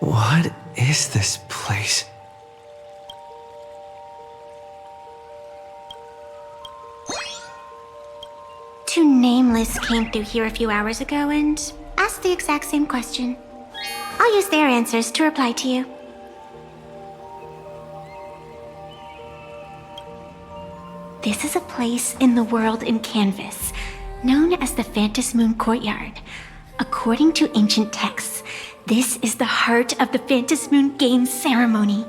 S9: What is this place?
S4: Two nameless came through here a few hours ago and asked the exact same question. I'll use their answers to reply to you. This is a place in the world in Canvas, known as the Phantasmoon Courtyard. According to ancient texts, this is the heart of the Phantasmoon Games ceremony.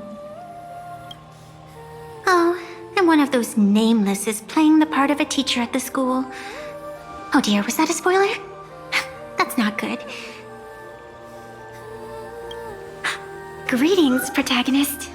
S4: Oh, and one of those nameless is playing the part of a teacher at the school. Oh dear, was that a spoiler? That's not good. Greetings, protagonist.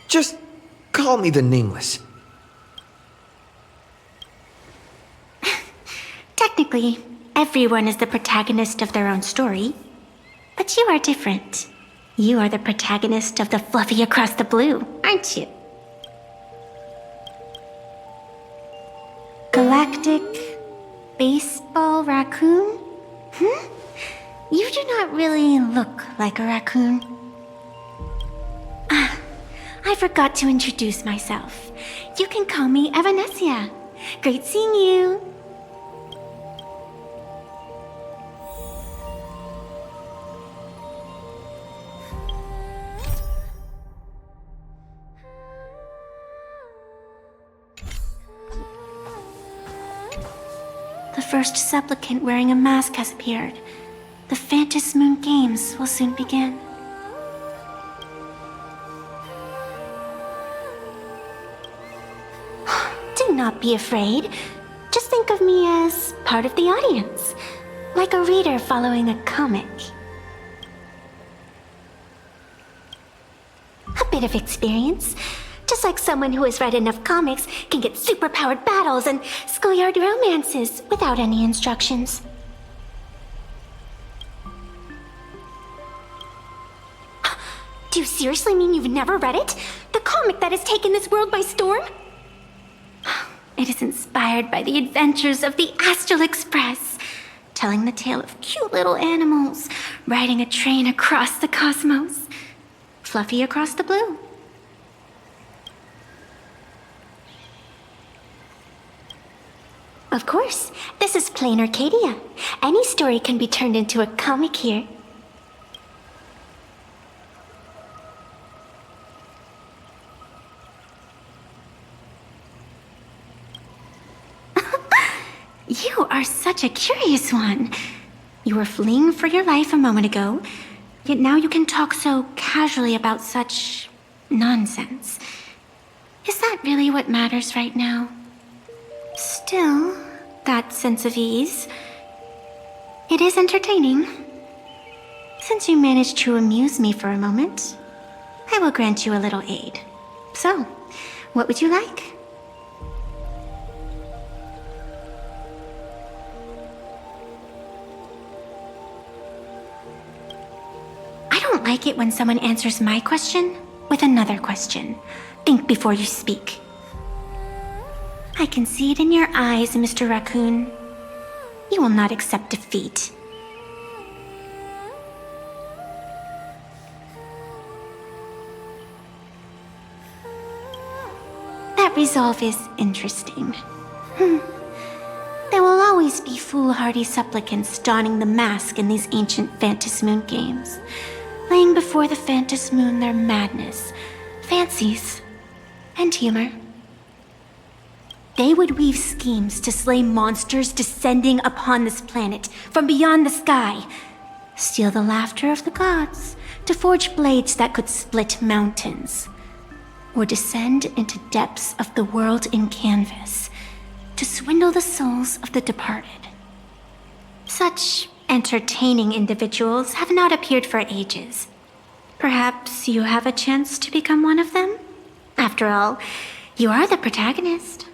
S9: Just call me the Nameless.
S4: Technically, everyone is the protagonist of their own story. But you are different. You are the protagonist of the Fluffy Across the Blue, aren't you? Galactic baseball raccoon? You do not really look like a raccoon. I forgot to introduce myself. You can call me Evanescia. Great seeing you. The first supplicant wearing a mask has appeared. The Phantasmoon Games will soon begin. Do not be afraid. Just think of me as part of the audience, like a reader following a comic. A bit of experience, just like someone who has read enough comics can get superpowered battles and schoolyard romances without any instructions. Do you seriously mean you've never read it? The comic that has taken this world by storm? It is inspired by the adventures of the Astral Express, telling the tale of cute little animals riding a train across the cosmos. Fluffy Across the Blue. Of course, this is plain Arcadia. Any story can be turned into a comic here. You are such a curious one. You were fleeing for your life a moment ago, yet now you can talk so casually about such nonsense. Is that really what matters right now? Still, that sense of ease, it is entertaining. Since you managed to amuse me for a moment, I will grant you a little aid. So, what would you like?
S19: like it when someone answers my question with another question. Think before you speak. I can see it in your eyes, Mr. Raccoon. You will not accept defeat. That resolve is interesting. There will always be foolhardy supplicants donning the mask in these ancient Phantasmoon games, laying before the Phantasmoon their madness, fancies, and humor. They would weave schemes to slay monsters descending upon this planet from beyond the sky, steal the laughter of the gods to forge blades that could split mountains, or descend into depths of the world in canvas to swindle the souls of the departed. Such entertaining individuals have not appeared for ages. Perhaps you have a chance to become one of them? After all, you are the protagonist.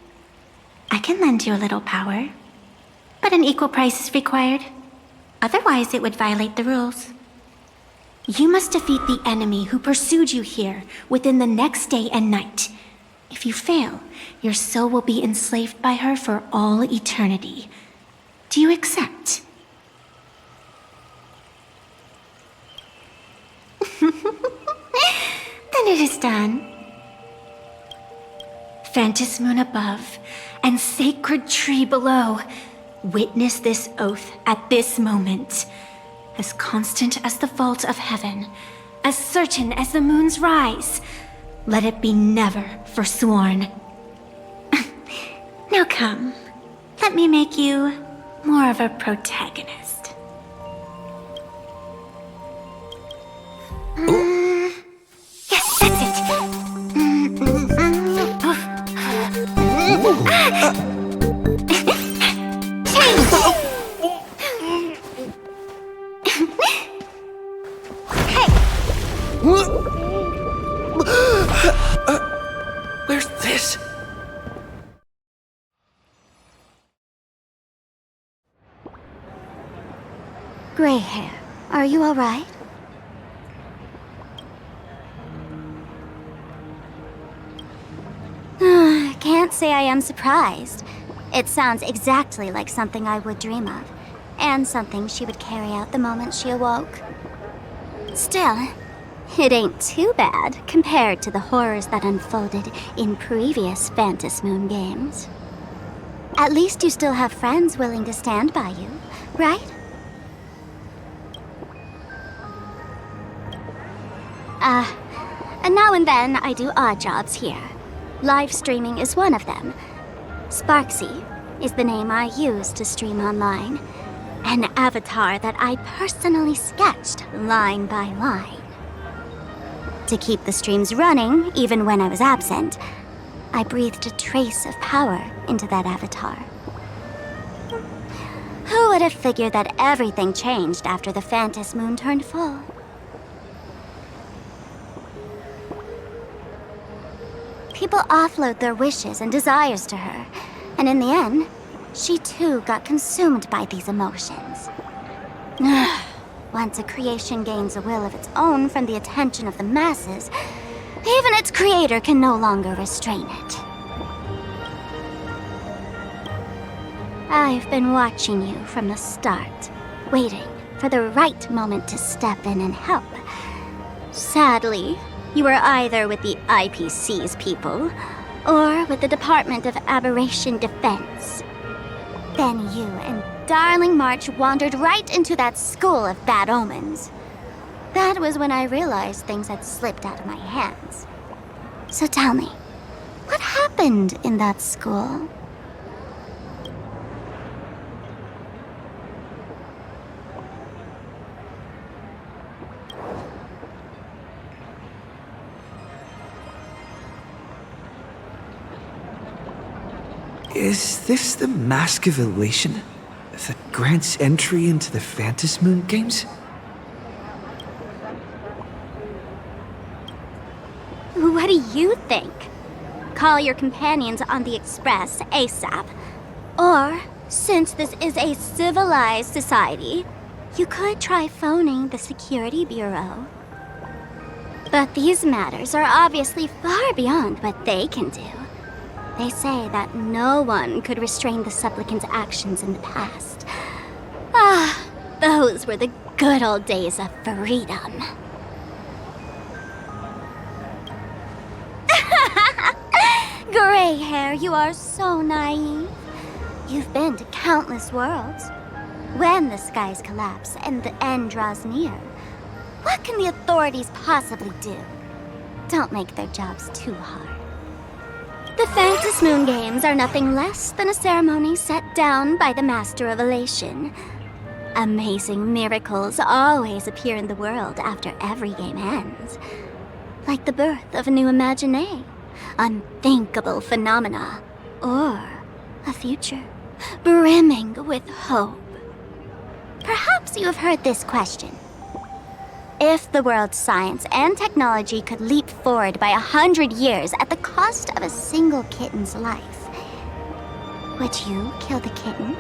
S19: I can lend you a little power, but an equal price is required. Otherwise, it would violate the rules. You must defeat the enemy who pursued you here within the next day and night. If you fail, your soul will be enslaved by her for all eternity. Do you accept? Then it is done. Phantasmoon above and sacred tree below, witness this oath at this moment. As constant as the vault of heaven, as certain as the moon's rise, let it be never forsworn. Now come, let me make you more of a protagonist. Yes, that's it.
S9: Where's this?
S4: Gray hair, are you all right? Can't say I am surprised. It sounds exactly like something I would dream of, and something she would carry out the moment she awoke. Still, it ain't too bad compared to the horrors that unfolded in previous Phantasmoon games. At least you still have friends willing to stand by you, right? And now and then I do odd jobs here. Live streaming is one of them. Sparxie is the name I use to stream online. An avatar that I personally sketched line by line. To keep the streams running, even when I was absent, I breathed a trace of power into that avatar. Who would have figured that everything changed after the Phantasmoon turned full? People offload their wishes and desires to her, and in the end, she too got consumed by these emotions. Once a creation gains a will of its own from the attention of the masses, even its creator can no longer restrain it. I've been watching you from the start, waiting for the right moment to step in and help. Sadly, you were either with the IPC's people, or with the Department of Aberration Defense. Then you and Darling March wandered right into that school of bad omens. That was when I realized things had slipped out of my hands. So tell me, what happened in that school?
S9: Is this the Mask of Elation that grants entry into the Phantasmoon games?
S4: What do you think? Call your companions on the Express ASAP. Or, since this is a civilized society, you could try phoning the Security Bureau. But these matters are obviously far beyond what they can do. They say that no one could restrain the supplicant's actions in the past. Ah, those were the good old days of freedom. Gray hair, you are so naive. You've been to countless worlds. When the skies collapse and the end draws near, what can the authorities possibly do? Don't make their jobs too hard. The Phantasmoon Games are nothing less than a ceremony set down by the Master of Elation. Amazing miracles always appear in the world after every game ends. Like the birth of a new Imagenesis, unthinkable phenomena, or a future brimming with hope. Perhaps you have heard this question. If the world's science and technology could leap forward by 100 years at the cost of a single kitten's life, would you kill the kitten?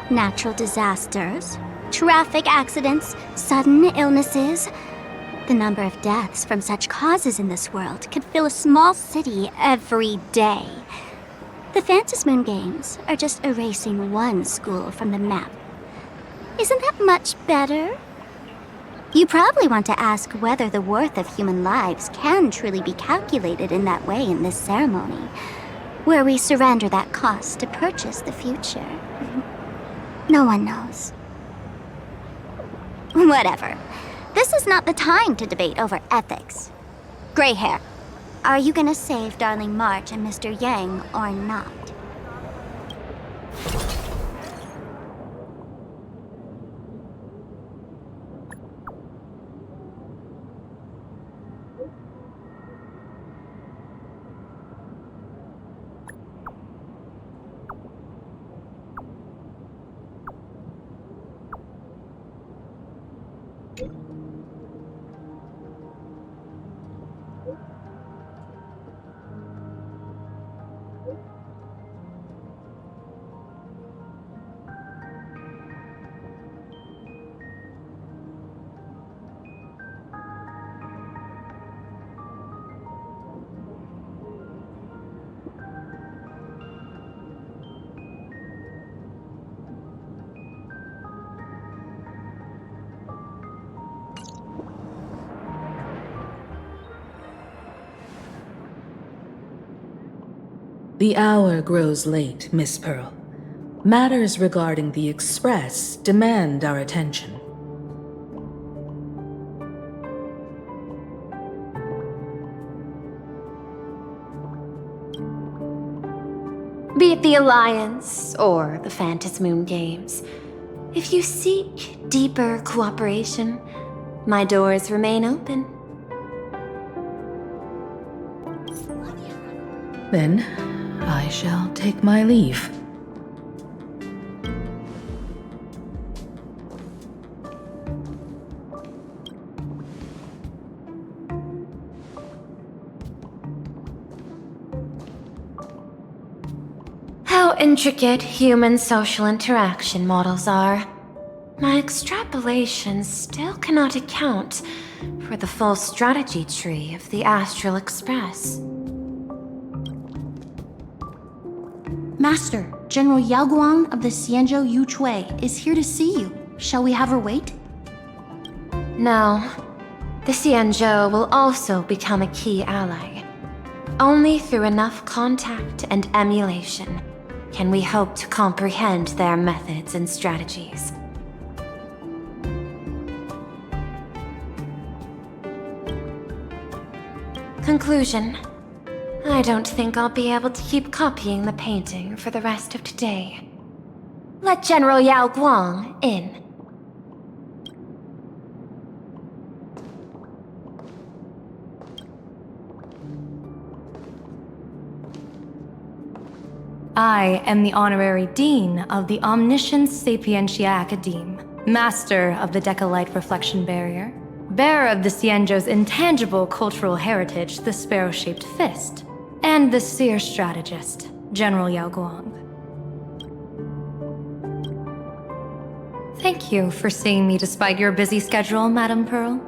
S4: Natural disasters, traffic accidents, sudden illnesses. The number of deaths from such causes in this world could fill a small city every day. The Phantasmoon Games are just erasing one school from the map. Isn't that much better? You probably want to ask whether the worth of human lives can truly be calculated in that way in this ceremony, where we surrender that cost to purchase the future. No one knows. Whatever. This is not the time to debate over ethics. Gray hair, are you gonna save Darling March and Mr. Yang or not?
S20: The hour grows late, Miss Pearl. Matters regarding the Express demand our attention.
S21: Be it the Alliance or the Phantasmoon Games, if you seek deeper cooperation, my doors remain open.
S20: Then, I shall take my leave.
S21: How intricate human social interaction models are. My extrapolations still cannot account for the full strategy tree of the Astral Express.
S22: Master, General Yao Guang of the Xianzhou Yuchui is here to see you. Shall we have her wait?
S21: No. The Xianzhou will also become a key ally. Only through enough contact and emulation can we hope to comprehend their methods and strategies. Conclusion. I don't think I'll be able to keep copying the painting for the rest of today. Let General Yao Guang in.
S23: I am the Honorary Dean of the Omniscience Sapientia Academy, Master of the Decalight Reflection Barrier, bearer of the Xianzhou's intangible cultural heritage, the sparrow-shaped fist, and the seer strategist, General Yao Guang. Thank you for seeing me despite your busy schedule, Madame Pearl.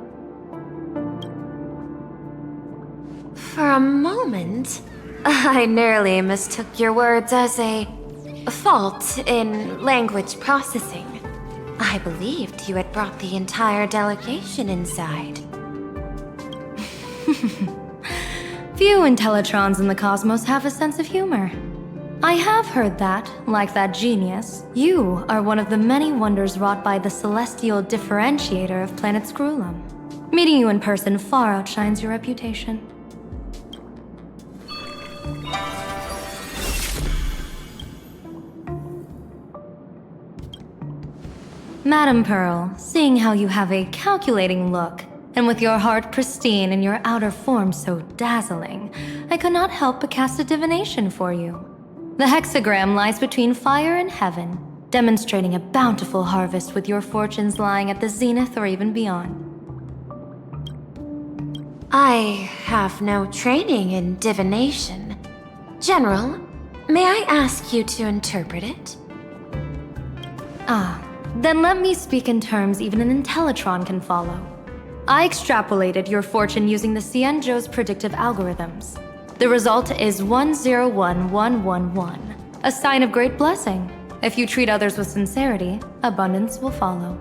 S21: For a moment, I nearly mistook your words as a fault in language processing. I believed you had brought the entire delegation inside.
S23: Few Intellitrons in the cosmos have a sense of humor. I have heard that, like that genius, you are one of the many wonders wrought by the celestial differentiator of planet Screwlum. Meeting you in person far outshines your reputation. Madame Pearl, seeing how you have a calculating look, and with your heart pristine and your outer form so dazzling, I could not help but cast a divination for you. The hexagram lies between fire and heaven, demonstrating a bountiful harvest with your fortunes lying at the zenith or even beyond.
S21: I have no training in divination. General, may I ask you to interpret it?
S23: Then let me speak in terms even an Intellitron can follow. I extrapolated your fortune using the Xianzhou's predictive algorithms. The result is 101111, a sign of great blessing. If you treat others with sincerity, abundance will follow.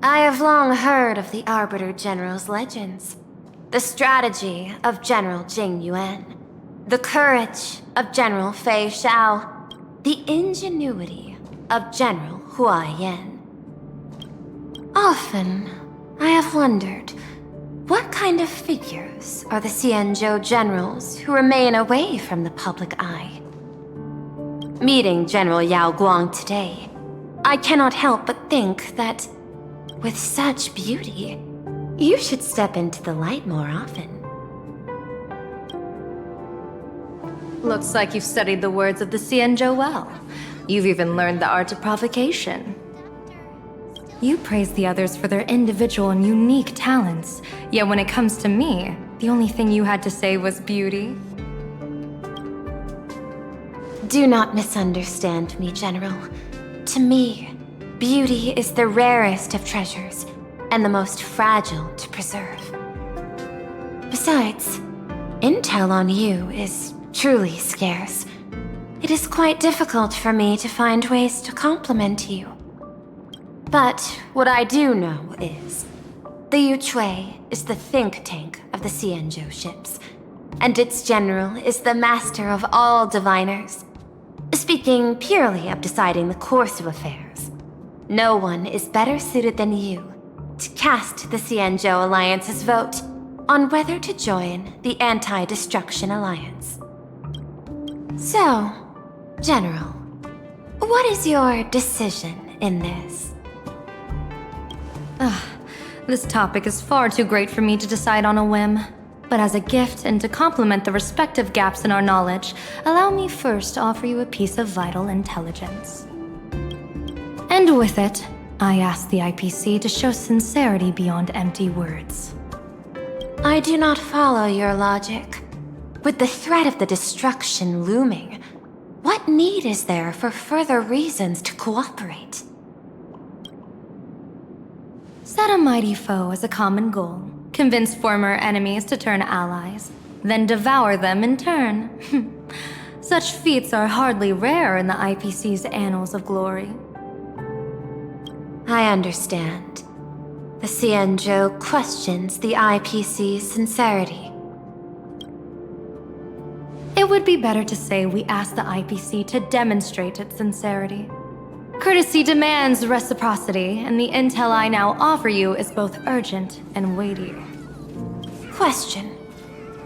S21: I have long heard of the Arbiter General's legends. The strategy of General Jing Yuan. The courage of General Fei Xiao. The ingenuity of General Hua Yan. Often, I have wondered, what kind of figures are the Xianzhou generals who remain away from the public eye? Meeting General Yao Guang today, I cannot help but think that, with such beauty, you should step into the light more often.
S23: Looks like you've studied the words of the Xianzhou well. You've even learned the art of provocation. You praise the others for their individual and unique talents, yet when it comes to me, the only thing you had to say was beauty.
S21: Do not misunderstand me, General. To me, beauty is the rarest of treasures, and the most fragile to preserve. Besides, intel on you is truly scarce. It is quite difficult for me to find ways to compliment you. But what I do know is, the Yuchui is the think tank of the Xianzhou ships, and its general is the master of all diviners. Speaking purely of deciding the course of affairs, no one is better suited than you to cast the Xianzhou Alliance's vote on whether to join the Anti-Destruction Alliance. So, General, what is your decision in this?
S23: This topic is far too great for me to decide on a whim. But as a gift and to complement the respective gaps in our knowledge, allow me first to offer you a piece of vital intelligence. And with it, I ask the IPC to show sincerity beyond empty words.
S21: I do not follow your logic. With the threat of the destruction looming, what need is there for further reasons to cooperate?
S23: Set a mighty foe as a common goal. Convince former enemies to turn allies, then devour them in turn. Such feats are hardly rare in the IPC's annals of glory.
S21: I understand. The Xianzhou questions the IPC's sincerity.
S23: It would be better to say we ask the IPC to demonstrate its sincerity. Courtesy demands reciprocity, and the intel I now offer you is both urgent and weighty.
S21: Question.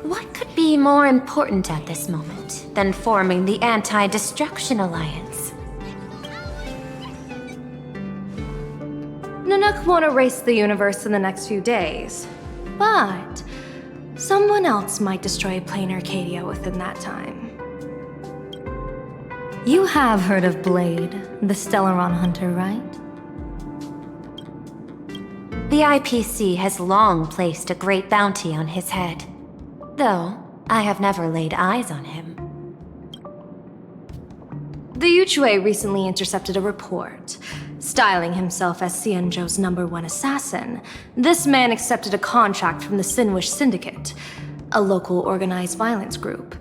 S21: What could be more important at this moment than forming the Anti-Destruction Alliance?
S23: Nanook won't erase the universe in the next few days, but someone else might destroy plain Arcadia within that time. You have heard of Blade, the Stellaron hunter, right?
S21: The IPC has long placed a great bounty on his head, though I have never laid eyes on him.
S23: The Yuchue recently intercepted a report. Styling himself as Xianzhou's #1 assassin, this man accepted a contract from the Sinwish Syndicate, a local organized violence group.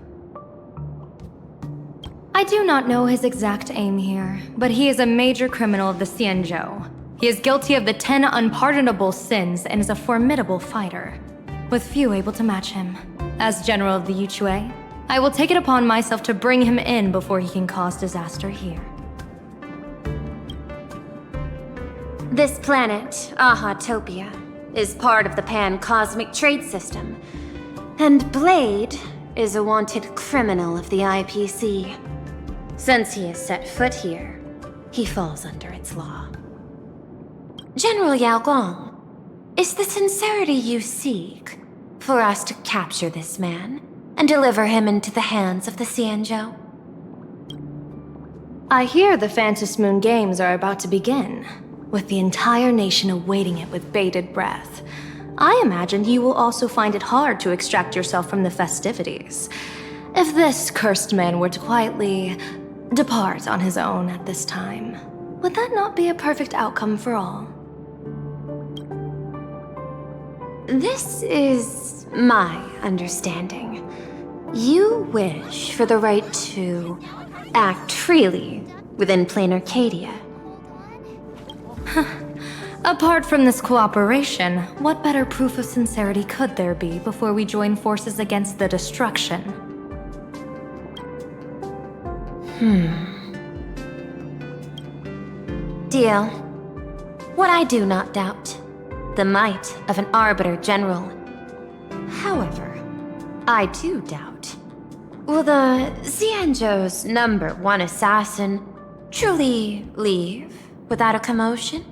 S23: I do not know his exact aim here, but he is a major criminal of the Xianzhou. He is guilty of the 10 unpardonable sins and is a formidable fighter, with few able to match him. As General of the Yuchue, I will take it upon myself to bring him in before he can cause disaster here.
S21: This planet, Ahatopia, is part of the pan-cosmic trade system, and Blade is a wanted criminal of the IPC. Since he has set foot here, he falls under its law. General Yao Gong, is the sincerity you seek for us to capture this man and deliver him into the hands of the Xianzhou?
S23: I hear the Phantasmoon Games are about to begin, with the entire nation awaiting it with bated breath. I imagine you will also find it hard to extract yourself from the festivities. If this cursed man were to quietly depart on his own at this time, would that not be a perfect outcome for all?
S21: This is my understanding. You wish for the right to act freely within plain Arcadia.
S23: Apart from this cooperation, what better proof of sincerity could there be before we join forces against the destruction?
S21: Deal. What I do not doubt, the might of an Arbiter General. However, I do doubt, will the Xianzhou's #1 assassin truly leave without a commotion?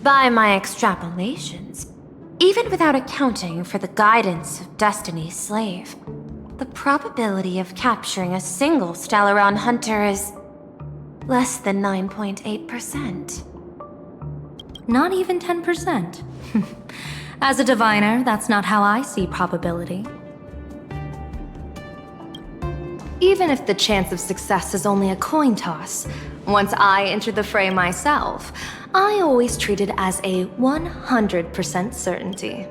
S21: By my extrapolations, even without accounting for the guidance of Destiny's slave, the probability of capturing a single Stellaron hunter is less than 9.8%.
S23: Not even 10%. As a diviner, that's not how I see probability. Even if the chance of success is only a coin toss, once I enter the fray myself, I always treat it as a 100% certainty.